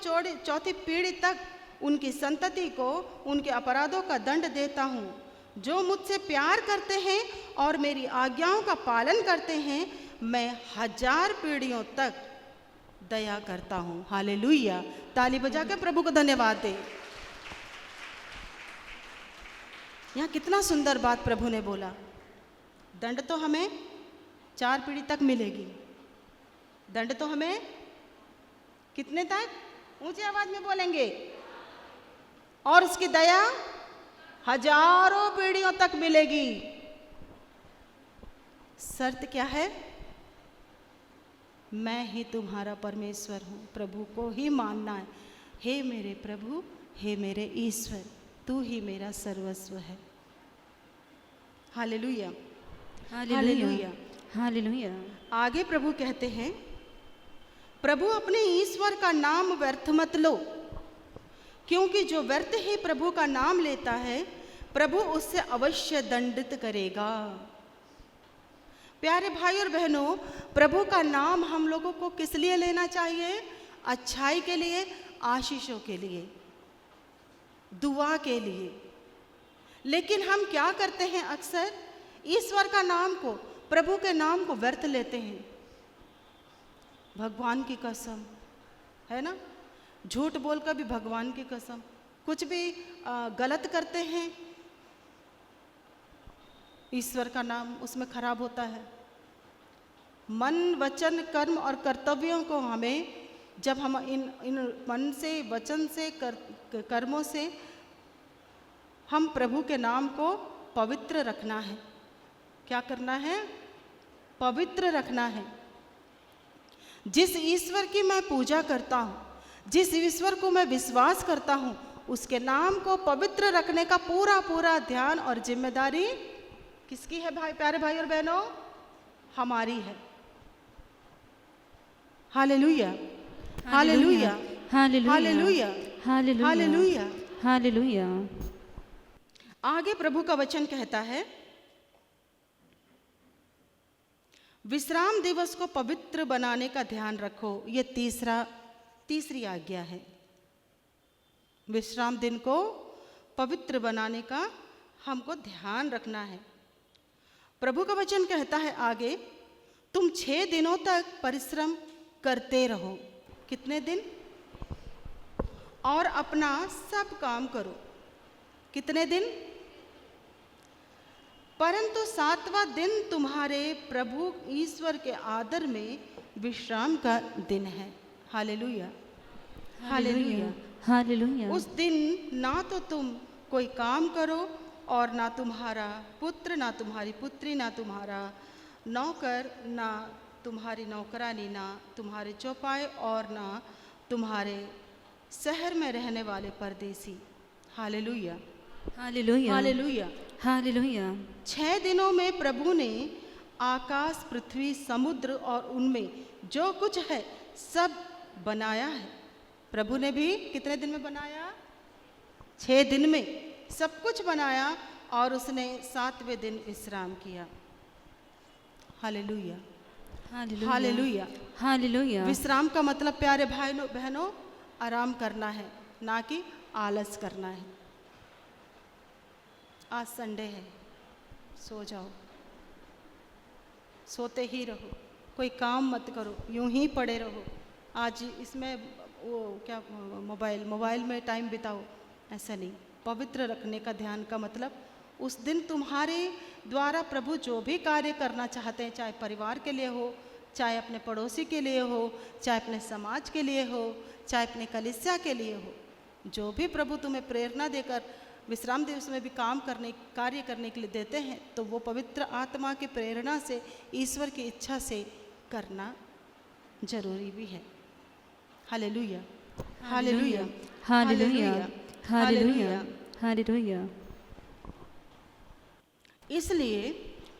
[SPEAKER 1] चौथी पीढ़ी तक उनकी संतति को उनके अपराधों का दंड देता हूँ। जो मुझसे प्यार करते हैं और मेरी आज्ञाओं का पालन करते हैं, मैं 1000 पीढ़ियों तक दया करता हूँ। हालेलुया, ताली बजा के प्रभु को धन्यवाद दें। यहाँ कितना सुंदर बात प्रभु ने बोला। दंड तो हमें 4 पीढ़ी तक मिलेगी, दंड तो हमें कितने तक? ऊंची आवाज में बोलेंगे। और उसकी दया 1000 पीढ़ियों तक मिलेगी। शर्त क्या है? मैं ही तुम्हारा परमेश्वर हूँ, प्रभु को ही मानना है। हे मेरे प्रभु, हे मेरे ईश्वर, तू ही मेरा सर्वस्व है। Hallelujah, hallelujah,
[SPEAKER 3] hallelujah.
[SPEAKER 2] आगे प्रभु कहते हैं, प्रभु अपने ईश्वर का नाम व्यर्थ मत लो, क्योंकि जो व्यर्थ ही प्रभु का नाम लेता है प्रभु उससे अवश्य दंडित करेगा। प्यारे भाई और बहनों, प्रभु का नाम हम लोगों को किस लिए लेना चाहिए? अच्छाई के लिए, आशीषों के लिए, दुआ के लिए। लेकिन हम क्या करते हैं? अक्सर ईश्वर का नाम को, प्रभु के नाम को व्यर्थ लेते हैं। भगवान की कसम, है ना, झूठ बोलकर भी भगवान की कसम, कुछ भी गलत करते हैं, ईश्वर का नाम उसमें खराब होता है। मन, वचन, कर्म और कर्तव्यों को हमें, जब हम इन मन से, वचन से, कर्मों से हम प्रभु के नाम को पवित्र रखना है। क्या करना है? पवित्र रखना है। जिस ईश्वर की मैं पूजा करता हूँ, जिस ईश्वर को मैं विश्वास करता हूँ, उसके नाम को पवित्र रखने का पूरा पूरा ध्यान और जिम्मेदारी किसकी है भाई, प्यारे भाई और बहनों? हमारी है। Hallelujah, hallelujah, hallelujah, hallelujah,
[SPEAKER 3] hallelujah.
[SPEAKER 2] आगे प्रभु का वचन कहता है, विश्राम दिवस को पवित्र बनाने का ध्यान रखो। ये तीसरी आज्ञा है। विश्राम दिन को पवित्र बनाने का हमको ध्यान रखना है। प्रभु का वचन कहता है आगे, तुम 6 दिनों तक परिश्रम करते रहो। कितने दिन? और अपना सब काम करो। कितने दिन? परंतु 7वां दिन तुम्हारे प्रभु ईश्वर के आदर में विश्राम का दिन है। Hallelujah, hallelujah,
[SPEAKER 3] hallelujah.
[SPEAKER 2] उस दिन ना तो तुम कोई काम करो, और ना तुम्हारा पुत्र, ना तुम्हारी पुत्री, ना तुम्हारा नौकर, ना तुम्हारी नौकरानी, ना तुम्हारे चौपाए, और ना तुम्हारे शहर में रहने वाले परदेसी। Hallelujah,
[SPEAKER 3] hallelujah,
[SPEAKER 2] hallelujah,
[SPEAKER 3] hallelujah.
[SPEAKER 2] 6 दिनों में प्रभु ने आकाश, पृथ्वी, समुद्र और उनमें जो कुछ है सब बनाया है। प्रभु ने भी कितने दिन में बनाया? 6 दिन में सब कुछ बनाया, और उसने 7वें दिन विश्राम किया। Hallelujah, hallelujah,
[SPEAKER 3] hallelujah.
[SPEAKER 2] विश्राम का मतलब प्यारे भाइयों बहनों, आराम करना है, ना कि आलस करना है। आज संडे है, सो जाओ, सोते ही रहो, कोई काम मत करो, यूं ही पड़े रहो। आज इसमें वो क्या, मोबाइल में टाइम बिताओ, ऐसा नहीं। पवित्र रखने का ध्यान का मतलब, उस दिन तुम्हारे द्वारा प्रभु जो भी कार्य करना चाहते हैं, चाहे परिवार के लिए हो, चाहे अपने पड़ोसी के लिए हो, चाहे अपने समाज के लिए हो, चाहे अपने कलीसिया के लिए हो, जो भी प्रभु तुम्हें प्रेरणा देकर विश्राम दिवस में भी कार्य करने के लिए देते हैं, तो वो पवित्र आत्मा की प्रेरणा से, ईश्वर की इच्छा से करना जरूरी भी है। Hallelujah, hallelujah,
[SPEAKER 3] hallelujah, hallelujah, hallelujah.
[SPEAKER 2] इसलिए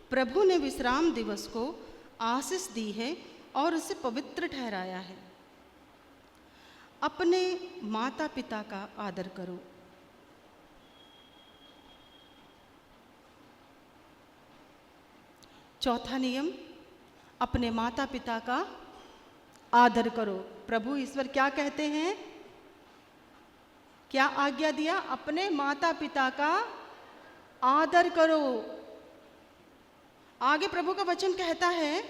[SPEAKER 2] प्रभु ने विश्राम दिवस को आशीष दी है और उसे पवित्र ठहराया है। अपने माता पिता का आदर करो। चौथा नियम, अपने माता पिता का आदर करो। प्रभु ईश्वर क्या कहते हैं? क्या आज्ञा दिया? अपने माता पिता का आदर करो। आगे प्रभु का वचन कहता है,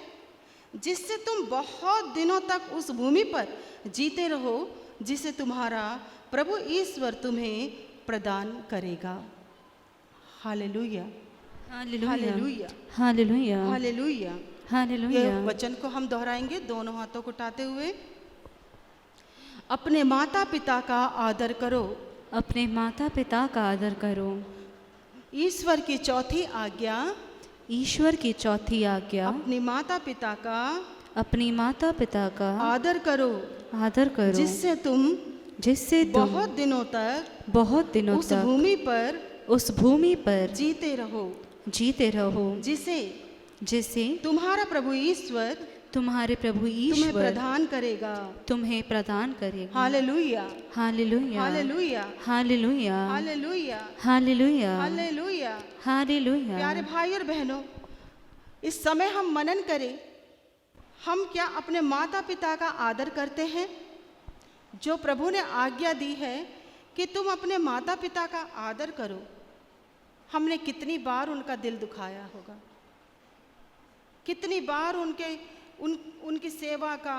[SPEAKER 2] जिससे तुम बहुत दिनों तक उस भूमि पर जीते रहो जिसे तुम्हारा प्रभु ईश्वर तुम्हें प्रदान करेगा। Hallelujah, hallelujah,
[SPEAKER 3] hallelujah,
[SPEAKER 2] hallelujah,
[SPEAKER 3] hallelujah.
[SPEAKER 2] ये वचन को हम दोहराएंगे दोनों हाथों को उठाते हुए। अपने माता पिता का आदर करो।
[SPEAKER 3] अपने माता पिता का आदर करो।
[SPEAKER 2] ईश्वर की चौथी आज्ञा,
[SPEAKER 3] ईश्वर की चौथी आज्ञा,
[SPEAKER 2] अपनी माता पिता का
[SPEAKER 3] अपनी माता पिता का
[SPEAKER 2] आदर करो,
[SPEAKER 3] आदर करो,
[SPEAKER 2] जिससे तुम बहुत दिनों तक उस भूमि पर
[SPEAKER 3] उस भूमि पर
[SPEAKER 2] जीते रहो,
[SPEAKER 3] जीते रहो,
[SPEAKER 2] जिसे
[SPEAKER 3] जिसे
[SPEAKER 2] तुम्हारा प्रभु ईश्वर
[SPEAKER 3] तुम्हारे प्रभु
[SPEAKER 2] तुम्हें
[SPEAKER 3] ईश्वर
[SPEAKER 2] प्रदान करेगा।
[SPEAKER 3] तुम्हें प्रदान करेगा।
[SPEAKER 2] Hallelujah,
[SPEAKER 3] hallelujah,
[SPEAKER 2] hallelujah,
[SPEAKER 3] hallelujah,
[SPEAKER 2] hallelujah,
[SPEAKER 3] hallelujah,
[SPEAKER 2] hallelujah.
[SPEAKER 3] Hallelujah.
[SPEAKER 2] प्यारे भाई और बहनों, इस समय हम मनन करें, हम क्या अपने माता पिता का आदर करते हैं? जो प्रभु ने आज्ञा दी है कि तुम अपने माता पिता का आदर करो, हमने कितनी बार उनका दिल दुखाया होगा, कितनी बार उनकी सेवा का,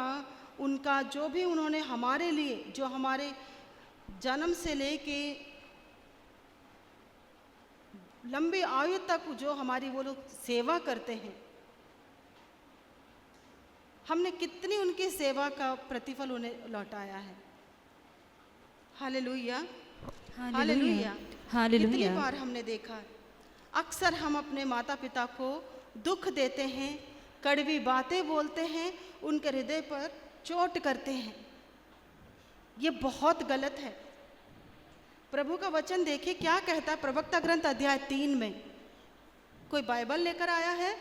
[SPEAKER 2] उनका जो भी उन्होंने हमारे लिए, जो हमारे जन्म से लेके लंबी आयु तक जो हमारी वो लोग सेवा करते हैं, हमने कितनी उनकी सेवा का प्रतिफल उन्हें लौटाया है। Hallelujah, hallelujah,
[SPEAKER 3] hallelujah.
[SPEAKER 2] कितनी बार हमने देखा, अक्सर हम अपने माता पिता को दुख देते हैं, कड़वी बातें बोलते हैं, उनके हृदय पर चोट करते हैं। ये बहुत गलत है। प्रभु का वचन देखिए क्या कहता है प्रवक्ता ग्रंथ अध्याय 3 में। कोई बाइबल लेकर आया है?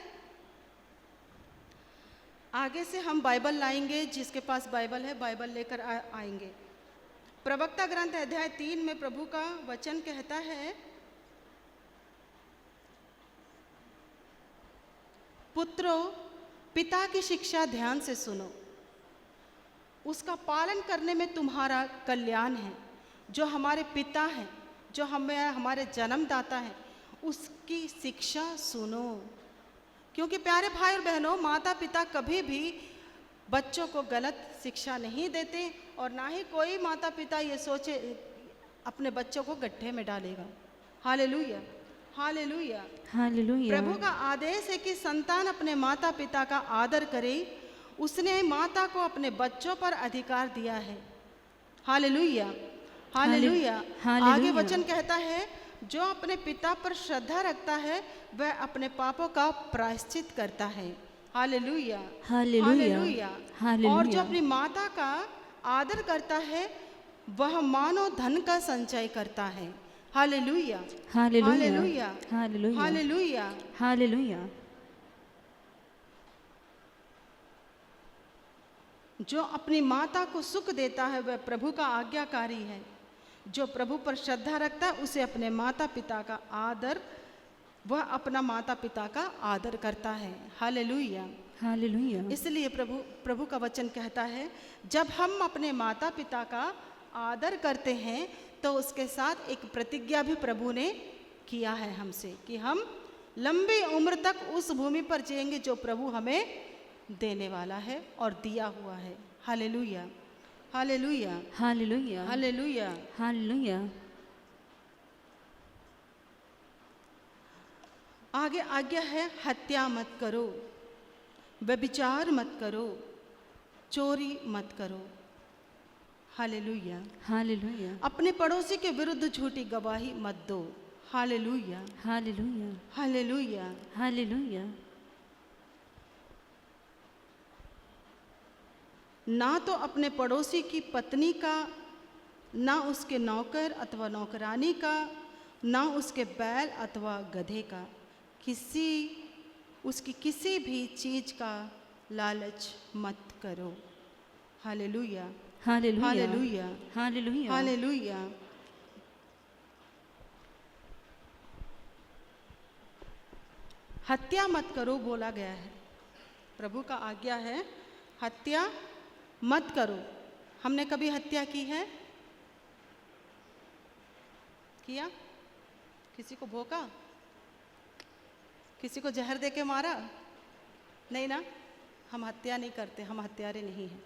[SPEAKER 2] आगे से हम बाइबल लाएंगे, जिसके पास बाइबल है बाइबल लेकर आएंगे। प्रवक्ता ग्रंथ अध्याय 3 में प्रभु का वचन कहता है, पुत्रों, पिता की शिक्षा ध्यान से सुनो, उसका पालन करने में तुम्हारा कल्याण है। जो हमारे पिता हैं, जो हमारे जन्मदाता हैं, उसकी शिक्षा सुनो। क्योंकि प्यारे भाई और बहनों, माता पिता कभी भी बच्चों को गलत शिक्षा नहीं देते, और ना ही कोई माता पिता ये सोचे अपने बच्चों को गड्ढे में डालेगा। Hallelujah, hallelujah,
[SPEAKER 3] hallelujah.
[SPEAKER 2] प्रभु का आदेश है कि संतान अपने माता पिता का आदर करे। उसने माता को अपने बच्चों पर अधिकार दिया है। Hallelujah, hallelujah. आगे वचन कहता है, जो अपने पिता पर श्रद्धा रखता है वह अपने पापों का प्रायश्चित करता है। Hallelujah, hallelujah, hallelujah. और जो अपनी माता का आदर करता है वह मानो धन का संचय करता है। Hallelujah, hallelujah, hallelujah, hallelujah,
[SPEAKER 3] hallelujah.
[SPEAKER 2] जो अपनी माता को सुख देता है वह प्रभु का आज्ञाकारी है। जो प्रभु पर श्रद्धा रखता है उसे अपने माता पिता का आदर, वह अपना माता पिता का आदर करता है। Hallelujah,
[SPEAKER 3] hallelujah.
[SPEAKER 2] इसलिए प्रभु का वचन कहता है, जब हम अपने माता पिता का आदर करते हैं तो उसके साथ एक प्रतिज्ञा भी प्रभु ने किया है हमसे, कि हम लंबी उम्र तक उस भूमि पर जिएंगे जो प्रभु हमें देने वाला है और दिया हुआ है। Hallelujah, hallelujah,
[SPEAKER 3] hallelujah,
[SPEAKER 2] hallelujah,
[SPEAKER 3] hallelujah.
[SPEAKER 2] आगे आज्ञा है, हत्या मत करो, व्यभिचार मत करो, चोरी मत करो। हालेलुया,
[SPEAKER 3] हालेलुया,
[SPEAKER 2] अपने पड़ोसी के विरुद्ध झूठी गवाही मत दो। Hallelujah,
[SPEAKER 3] hallelujah,
[SPEAKER 2] hallelujah,
[SPEAKER 3] hallelujah.
[SPEAKER 2] ना तो अपने पड़ोसी की पत्नी का, ना उसके नौकर अथवा नौकरानी का, ना उसके बैल अथवा गधे का, उसकी किसी भी चीज का लालच मत करो। Hallelujah,
[SPEAKER 3] hallelujah,
[SPEAKER 2] hallelujah,
[SPEAKER 3] hallelujah,
[SPEAKER 2] hallelujah. हत्या मत करो बोला गया है। प्रभु का आज्ञा है, हत्या मत करो। हमने कभी हत्या की है? किया? किसी को भोंका? किसी को जहर देके मारा? नहीं ना, हम हत्या नहीं करते, हम हत्यारे नहीं हैं,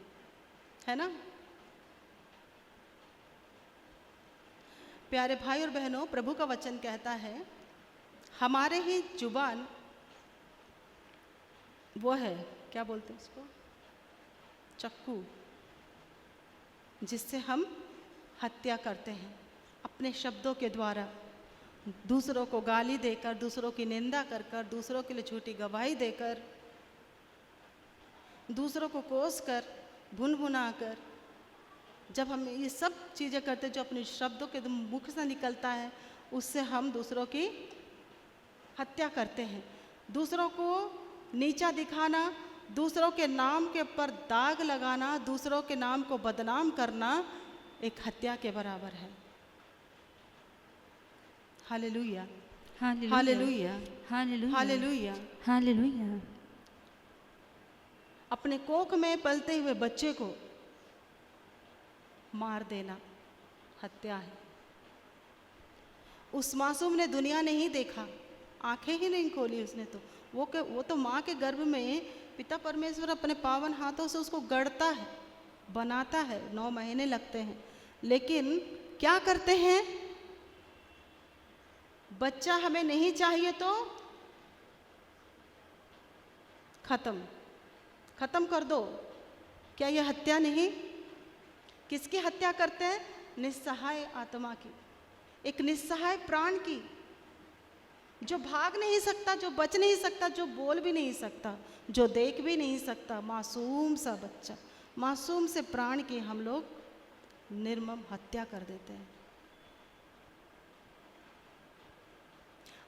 [SPEAKER 2] है ना। प्यारे भाई और बहनों, प्रभु का वचन कहता है, हमारे ही जुबान वो है, क्या बोलते हैं उसको, चक्कू, जिससे हम हत्या करते हैं अपने शब्दों के द्वारा, दूसरों को गाली देकर, दूसरों की निंदा कर कर, दूसरों के लिए झूठी गवाही देकर, दूसरों को कोस कर, भुनभुना कर। जब हम ये सब चीज़ें करते हैं जो अपने शब्दों के मुख से निकलता है, उससे हम दूसरों की हत्या करते हैं, दूसरों को
[SPEAKER 1] नीचा दिखाना, दूसरों के नाम के ऊपर दाग लगाना, दूसरों के नाम को बदनाम करना एक हत्या के बराबर है। Hallelujah, hallelujah, hallelujah.
[SPEAKER 3] हालेलुया।
[SPEAKER 1] अपने कोख में पलते हुए बच्चे को मार देना हत्या है। उस मासूम ने दुनिया नहीं देखा, आंखें ही नहीं खोली उसने, तो वो तो माँ के गर्भ में पिता परमेश्वर अपने पावन हाथों से उसको गढ़ता है, बनाता है, 9 महीने लगते हैं। लेकिन क्या करते हैं, बच्चा हमें नहीं चाहिए तो खत्म कर दो। क्या यह हत्या नहीं? किसकी हत्या करते हैं? निस्सहाय आत्मा की, एक निस्सहाय प्राण की, जो भाग नहीं सकता, जो बच नहीं सकता, जो बोल भी नहीं सकता, जो देख भी नहीं सकता। मासूम सा बच्चा, मासूम से प्राण की हम लोग निर्मम हत्या कर देते हैं।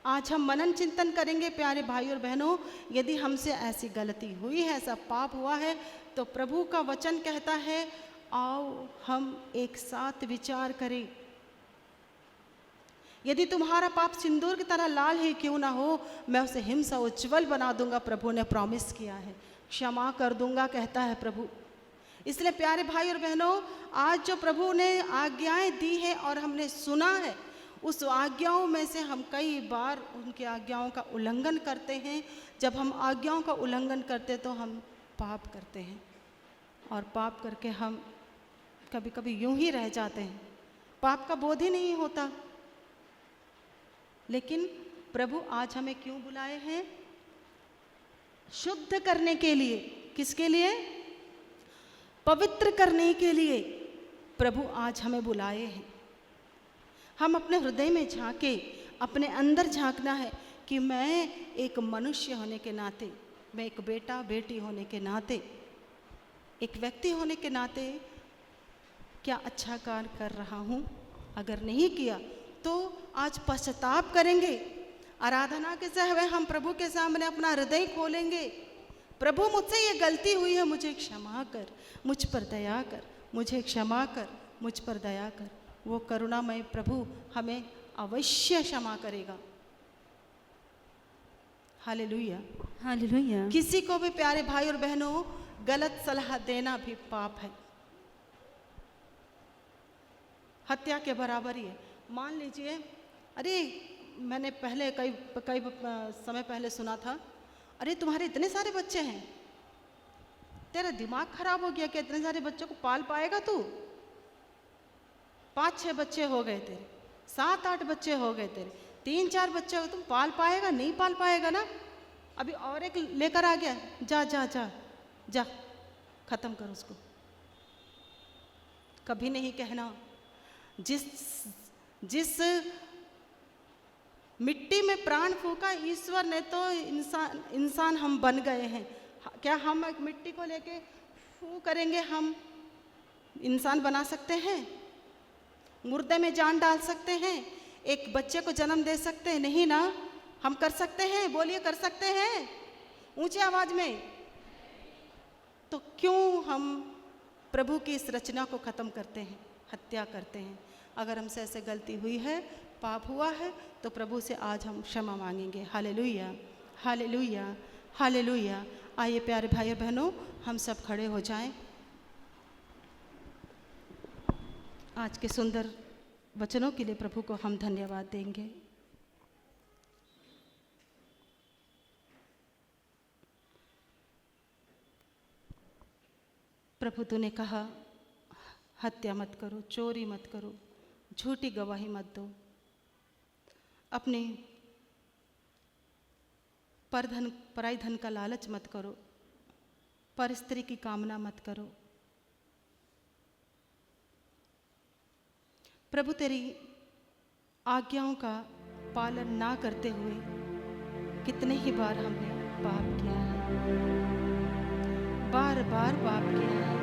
[SPEAKER 1] आज हम मनन चिंतन करेंगे प्यारे भाई और बहनों, यदि हमसे ऐसी गलती हुई है, ऐसा पाप हुआ है, तो प्रभु का वचन कहता है आओ हम एक साथ विचार करें। यदि तुम्हारा पाप सिंदूर की तरह लाल ही क्यों ना हो, मैं उसे हिम सा उज्ज्वल बना दूंगा, प्रभु ने प्रॉमिस किया है, क्षमा कर दूंगा कहता है प्रभु। इसलिए प्यारे भाई और बहनों, आज जो प्रभु ने आज्ञाएं दी है और हमने सुना है, उस आज्ञाओं में से हम कई बार उनकी आज्ञाओं का उल्लंघन करते हैं। जब हम आज्ञाओं का उल्लंघन करते तो हम पाप करते हैं, और पाप करके हम कभी कभी यूं ही रह जाते हैं, पाप का बोध ही नहीं होता। लेकिन प्रभु आज हमें क्यों बुलाए हैं? शुद्ध करने के लिए। किसके लिए? पवित्र करने के लिए प्रभु आज हमें बुलाए हैं। हम अपने हृदय में झांके, अपने अंदर झांकना है कि मैं एक मनुष्य होने के नाते, मैं एक बेटा बेटी होने के नाते, एक व्यक्ति होने के नाते क्या अच्छा कार्य कर रहा हूँ। अगर नहीं किया तो आज पश्चाताप करेंगे। आराधना के समय हम प्रभु के सामने अपना हृदय खोलेंगे, प्रभु मुझसे ये गलती हुई है, मुझे क्षमा कर, मुझ पर दया कर, मुझे क्षमा कर, मुझ पर दया कर। वो करुणामय प्रभु हमें अवश्य क्षमा करेगा। Hallelujah,
[SPEAKER 3] hallelujah.
[SPEAKER 1] किसी को भी प्यारे भाई और बहनों गलत सलाह देना भी पाप है, हत्या के बराबर ही है। मान लीजिए, अरे मैंने पहले कई समय पहले सुना था, अरे तुम्हारे इतने सारे बच्चे हैं, तेरा दिमाग खराब हो गया क्या? इतने सारे बच्चों को पाल पाएगा तू? 5-6 बच्चे हो गए तेरे, 7-8 बच्चे हो गए तेरे, 3-4 बच्चे हो, तुम पाल पाएगा? नहीं पाल पाएगा ना। अभी और एक लेकर आ गया, जा जा जा जा, खत्म कर उसको। कभी नहीं कहना, जिस मिट्टी में प्राण फूका ईश्वर ने, तो इंसान हम बन गए हैं। क्या हम एक मिट्टी को लेके फू करेंगे हम इंसान बना सकते हैं? मुर्दे में जान डाल सकते हैं? एक बच्चे को जन्म दे सकते हैं? नहीं ना। हम कर सकते हैं? बोलिए, कर सकते हैं ऊंची आवाज में। तो क्यों हम प्रभु की इस रचना को ख़त्म करते हैं, हत्या करते हैं? अगर हमसे ऐसे गलती हुई है, पाप हुआ है, तो प्रभु से आज हम क्षमा मांगेंगे। Hallelujah, hallelujah, hallelujah. आइए प्यारे भाई और बहनों, हम सब खड़े हो जाएं। आज के सुंदर वचनों के लिए प्रभु को हम धन्यवाद देंगे। प्रभु तूने कहा, हत्या मत करो, चोरी मत करो, झूठी गवाही मत दो, अपने पराई धन का लालच मत करो, पर स्त्री की कामना मत करो। प्रभु तेरी आज्ञाओं का पालन ना करते हुए कितने ही बार हमने पाप किया है, बार बार पाप किया है।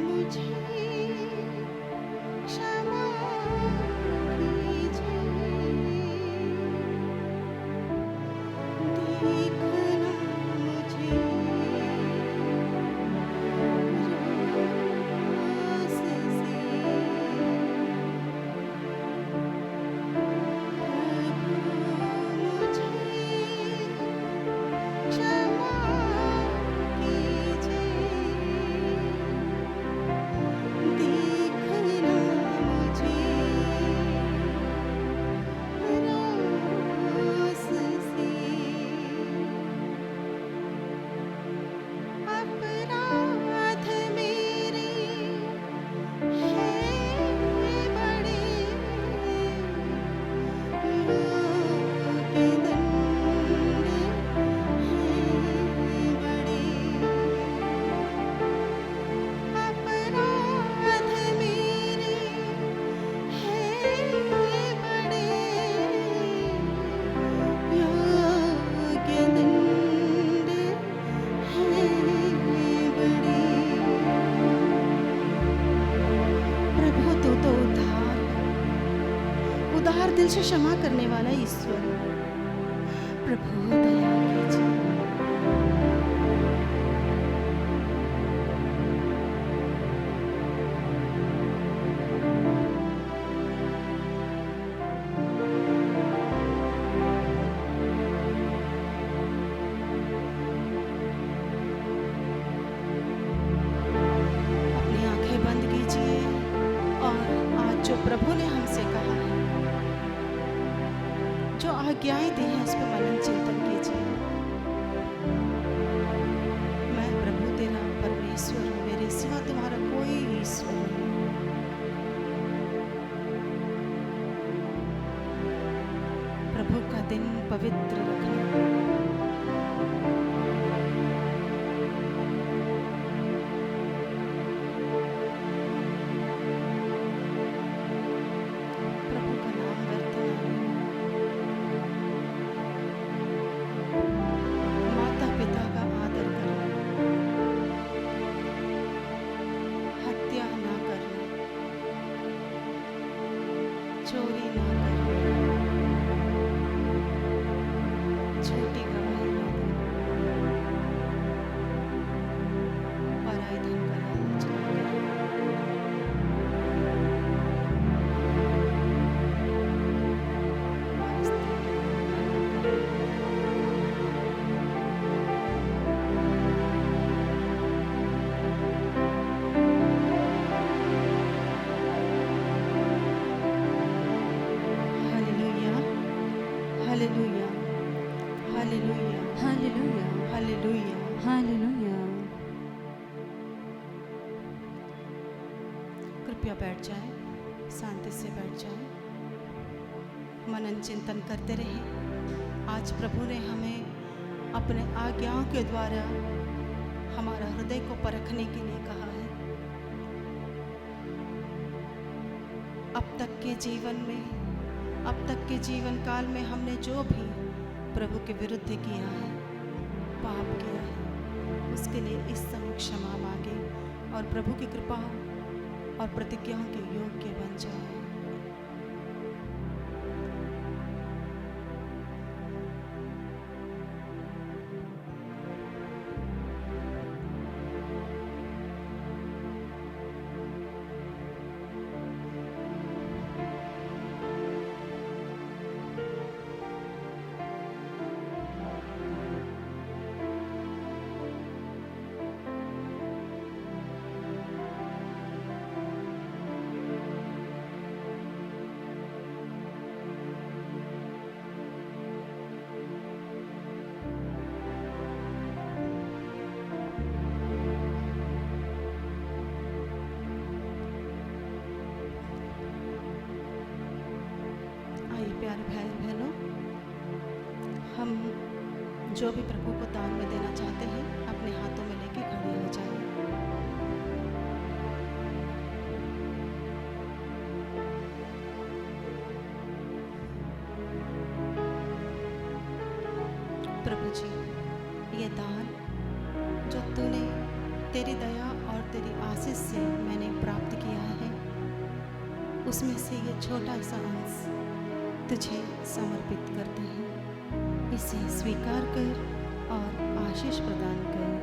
[SPEAKER 1] मुझे क्षमा
[SPEAKER 2] दिल से क्षमा करने वाला ईश्वर। प्रभु दया कीजिए। अपनी आंखें बंद कीजिए और आज जो प्रभु ने हमसे कहा है, जो आज्ञाएं दी हैं, उस पर मनन चिंतन कीजिए। मैं प्रभु तेरा परमेश्वर हूँ, मेरे सिवा तुम्हारा कोई ईश्वर नहीं। प्रभु का दिन पवित्र रखना। प्रभु का नाम व्यर्थ न लेना। माता पिता का आदर करना, हत्या ना करना, चोरी ना करना, झूठी गवाही ना देना, पराये धन का लालच ना करना, hallelujah, hallelujah, hallelujah,
[SPEAKER 3] hallelujah,
[SPEAKER 2] hallelujah.
[SPEAKER 3] Hallelujah.
[SPEAKER 2] कृपया बैठ जाएं, शांति से बैठ जाएं, मनन चिंतन करते रहें। आज प्रभु ने हमें अपने आज्ञाओं के द्वारा हमारा हृदय को परखने के लिए कहा है। अब तक के जीवन में, अब तक के जीवन काल में हमने जो भी प्रभु के विरुद्ध किया है, पाप किया है, उसके लिए इस समय क्षमा मांगे और प्रभु की कृपा और प्रतिज्ञाओं के योग्य बन जाए। प्यारे भाई बहनों, हम जो भी प्रभु को दान में देना चाहते हैं, अपने हाथों में लेके खड़े हो जाएं। प्रभु जी, ये दान जो तूने तेरी दया और तेरी आशीष से मैंने प्राप्त किया है, उसमें से ये छोटा सा अंश तुझे समर्पित करते हैं। इसे स्वीकार कर और आशीष प्रदान कर।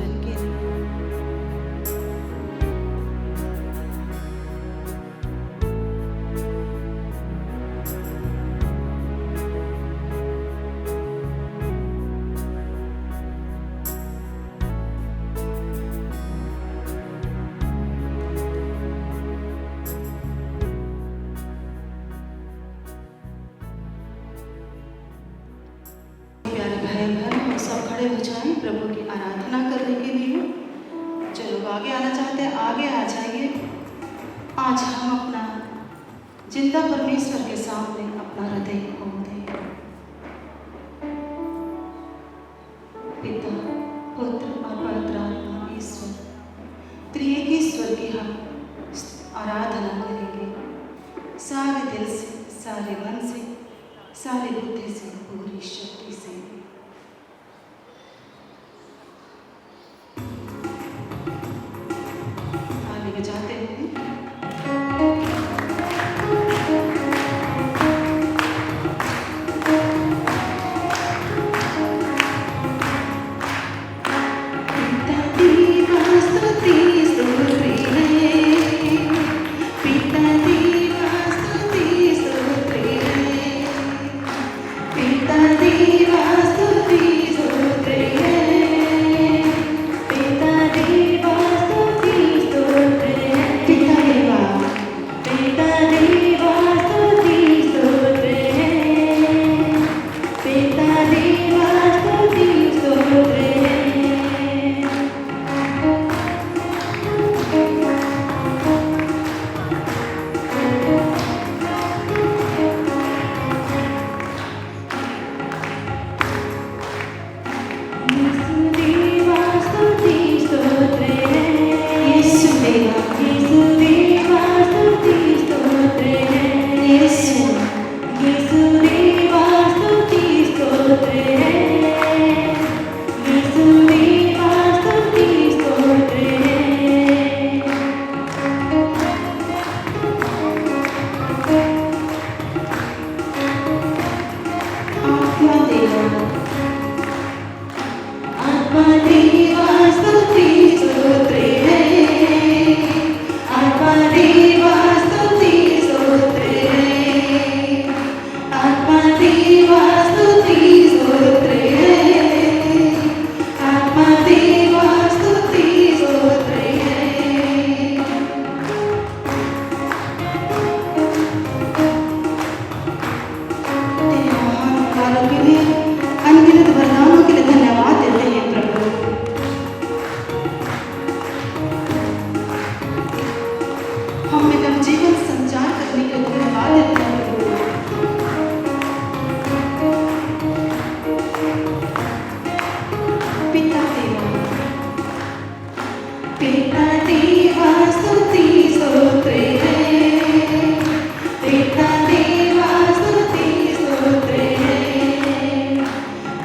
[SPEAKER 1] वचन के लिए। प्यारे भाई बहन, हम सब खड़े हो जाएं प्रभु की आराधना करने के लिए। जो लोग आगे आना चाहते हैं आगे आ जाइए। आज हम अपना जिंदा परमेश्वर के सामने अपना हृदय खोल दें। पिता, पुत्र और पवित्र आत्मा ईश्वर, त्रिएक ईश्वर की हम आराधना करेंगे सारे दिल से, सारे मन से, सारी बुद्धि से, पूरी शक्ति से। ताली बजाते हुए पिता देवा स्तुति स्तुति है, पिता देवा स्तुति स्तुति है, पिता देवा स्तुति स्तुति है, पिता देवा स्तुति स्तुति है, पिता देवा, पिता देवा स्तुति स्तुति है, पिता देवा स्तुति स्तुति है। अनगिनत वरदानों के लिए धन्यवाद देते हैं प्रभु। हम में नवजीवन संचार करने के लिए धन्यवाद देते हैं प्रभु। पिता देवा, पिता देवा स्तुति स्तोत्र है, पिता देवा स्तुति स्तोत्र है,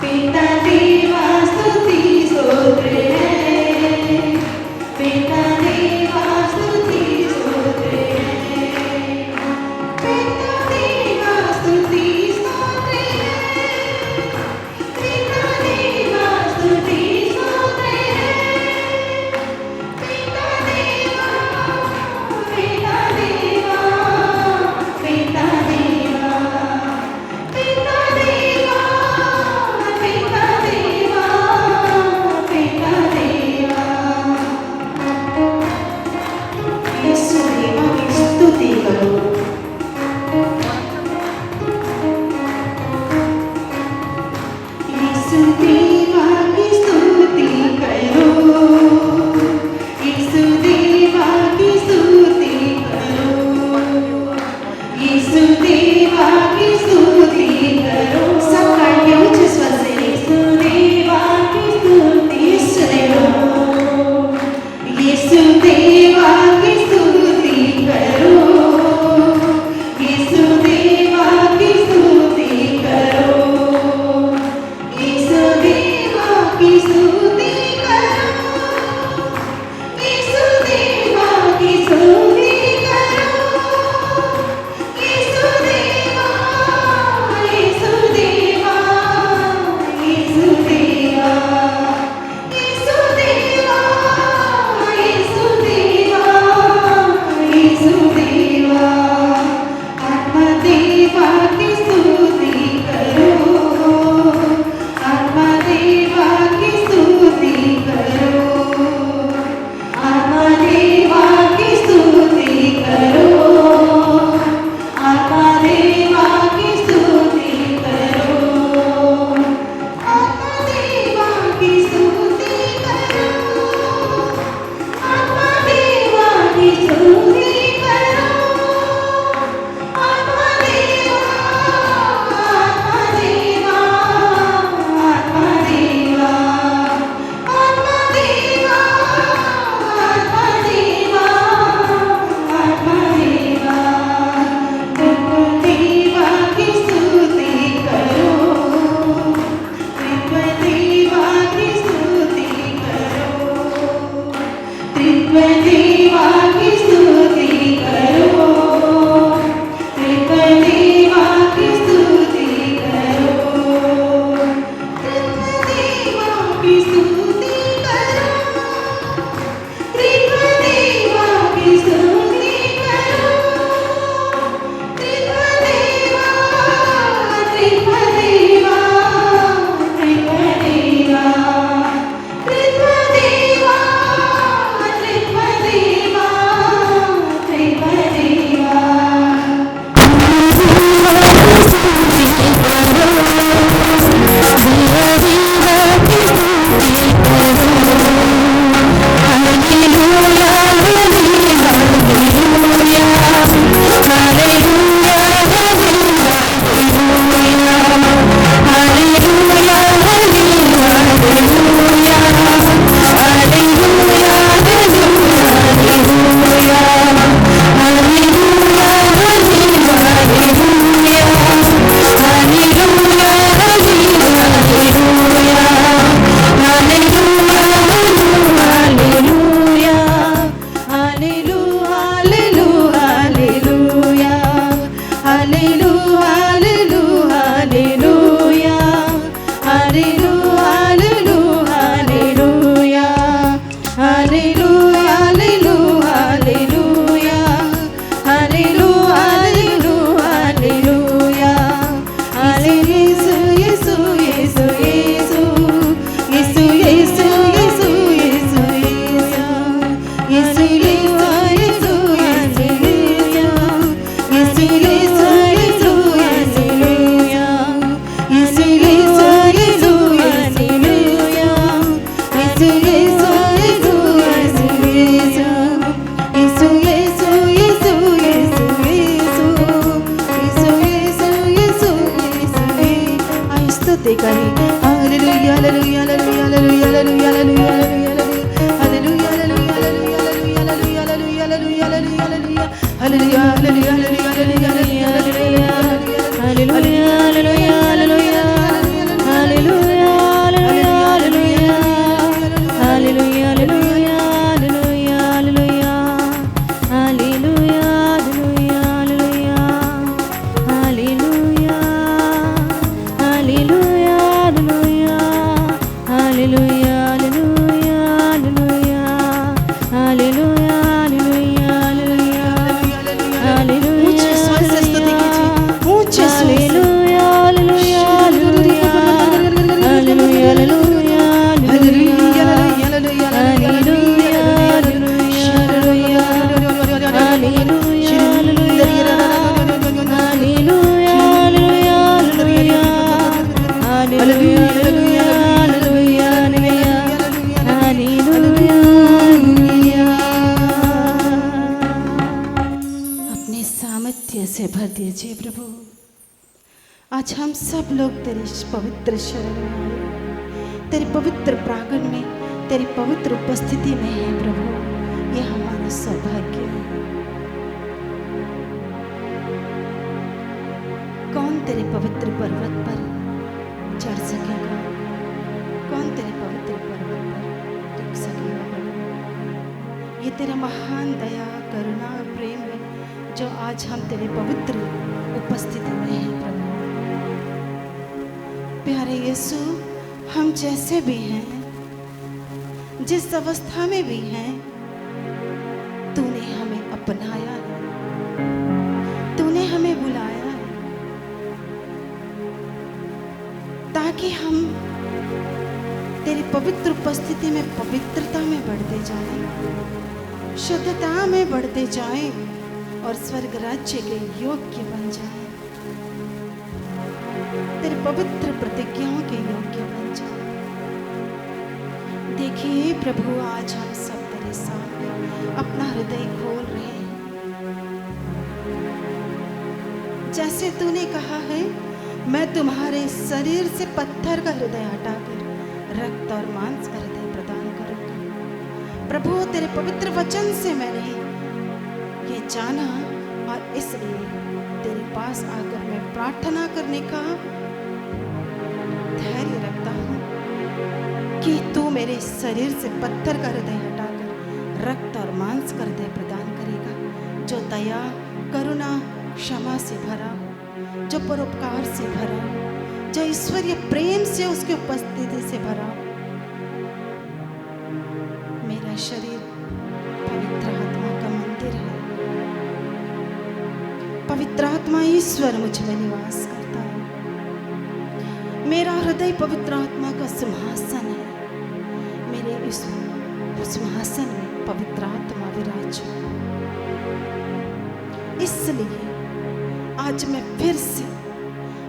[SPEAKER 1] पिता देवा स्तुति स्तोत्र है, पिता देवा स्तुति स्तोत्र है, पिता देवा स्तुति स्तोत्र है, पिता देवा स्तुति स्तोत्र है, पिता देवा, पिता
[SPEAKER 2] hallelujah hallelujah hallelujah hallelujah hallelujah hallelujah Yeshu Yeshu Yeshu Yeshu Yeshu Yeshu Yeshu Yeshu Yeshu Yeshu hallelujah hallelujah hallelujah hallelujah hallelujah hallelujah अपने सामर्थ्य से भर दीजिए प्रभु। आज हम सब लोग तेरी पवित्र शरण में आए, तेरे पवित्र प्रांगण में, तेरी पवित्र उपस्थिति में है प्रभु। यह हमारा सौभाग्य है। कौन तेरे पवित्र पर्वत पर चढ़ सकेगा? कौन तेरे पवित्र पर्वत पर टिक सकेगा प्रभु? ये तेरा महान दया, करुणा और प्रेम है जो आज हम तेरे पवित्र उपस्थिति में हैं प्रभु। प्यारे यीशु, हम जैसे भी हैं, जिस अवस्था में भी हैं, तूने हमें अपनाया है, तूने हमें बुलाया है ताकि हम तेरी पवित्र उपस्थिति में पवित्रता में बढ़ते जाएं, शुद्धता में बढ़ते जाएं और स्वर्ग राज्य के योग्य बन जाएं, तेरे पवित्र प्रतिज्ञाओं के योग्य बन जाएं। देखिए प्रभु, आज हम सब तेरे सामने अपना हृदय खोल रहे हैं। जैसे तूने कहा है, मैं तुम्हारे शरीर से पत्थर का हृदय हटाकर रक्त और मांस का हृदय प्रदान करूंगा। प्रभु, तेरे पवित्र वचन से मैंने ये जाना और इसलिए तेरे पास आकर मैं प्रार्थना करने का धैर्य रखता हूँ कि तू मेरे शरीर से पत्थर का हृदय हटाकर रक्त और मांस का हृदय प्रदान करेगा, जो दया, करुणा, क्षमा से भरा हो, जो परोपकार से भरा हो, जो ईश्वरीय प्रेम से उसकी उपस्थिति से भरा हो। मेरा शरीर पवित्र आत्मा का मंदिर है। पवित्र आत्मा ईश्वर मुझ में निवास करता है। मेरा हृदय पवित्र आत्मा का सिंहासन है। मेरे इस सिंहासन में पवित्र आत्मा विराज। इसलिए आज मैं फिर से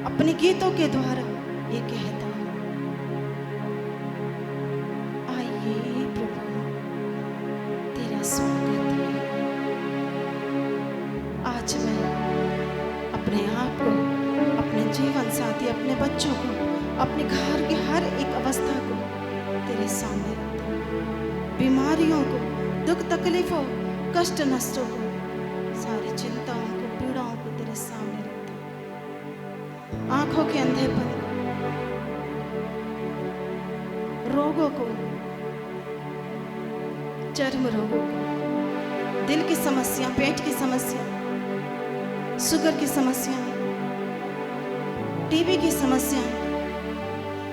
[SPEAKER 2] अपने गीतों के द्वारा ये कहता हूँ, आइए प्रभु, तेरा स्वागत है। आज मैं अपने आप को, अपने जीवन साथी, अपने बच्चों को, अपने घर की हर एक अवस्था को तेरे सामने रखता हूँ। बीमारियों को, दुख तकलीफों, कष्ट नष्टों को, सारी चिंताओं को, पीड़ाओं को तेरे सामने रखता हूँ। आंखों के अंधेपन को, रोगों को, चर्म रोगों को, दिल की समस्या, पेट की समस्या, शुगर की समस्याएं, टीबी की समस्याएं,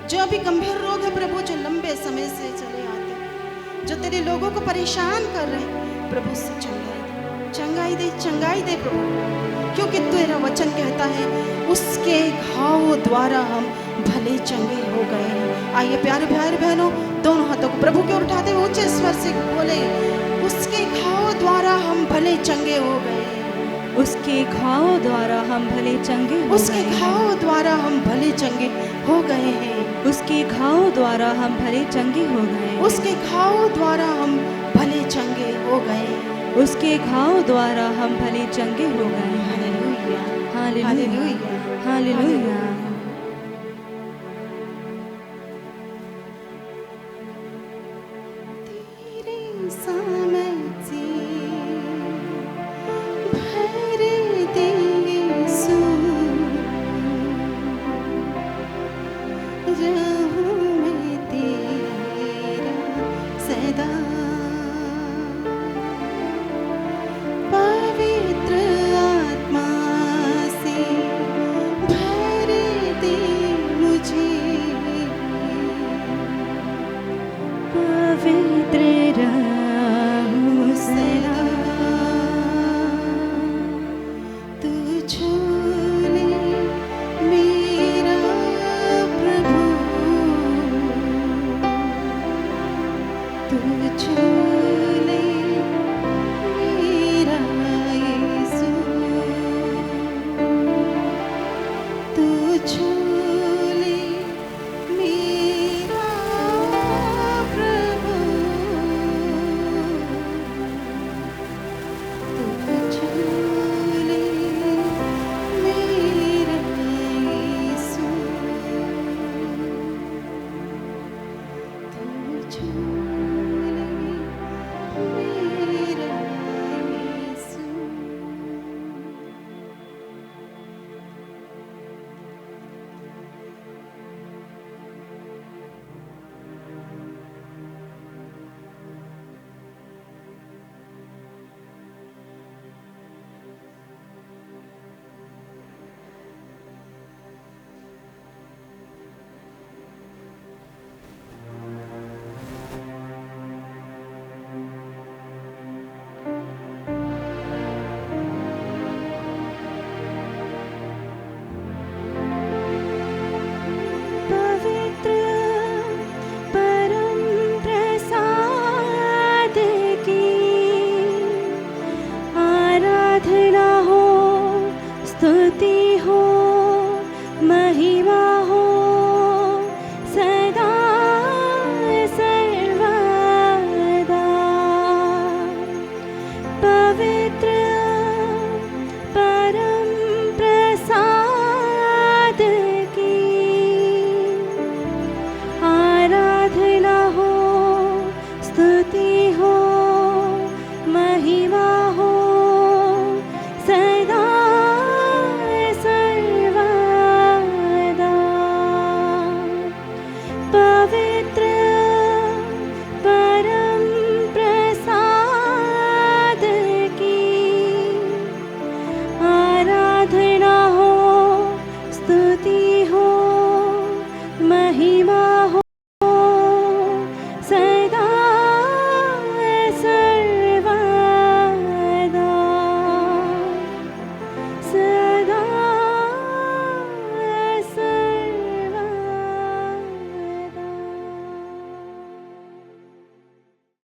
[SPEAKER 2] जो भी गंभीर रोग है प्रभु, जो लंबे समय से चले आते, जो तेरे लोगों को परेशान कर रहे हैं, प्रभु से चंगाई दे, चंगाई दे प्रभु, क्योंकि तेरा वचन कहता है उसके घाव द्वारा हम भले चंगे हो गए हैं। आइए प्यारे भाई बहनों, दोनों हाथों को प्रभु की ओर उठाते हुए ऊंचे स्वर से बोले, उसके घाव द्वारा हम भले चंगे हो गए,
[SPEAKER 3] उसके घाव द्वारा हम भले चंगे हो
[SPEAKER 2] उसके
[SPEAKER 3] गए
[SPEAKER 2] घाव
[SPEAKER 3] हैं।
[SPEAKER 2] द्वारा हम भले चंगे हो गए हैं,
[SPEAKER 3] उसके घाव द्वारा हम भले चंगे हो गए हैं।
[SPEAKER 2] उसके घाव द्वारा हम भले चंगे हो गए हैं।
[SPEAKER 3] उसके घाव द्वारा हम भले चंगे हो गए हैं।
[SPEAKER 2] Hallelujah,
[SPEAKER 3] hallelujah,
[SPEAKER 2] hallelujah,
[SPEAKER 3] hallelujah.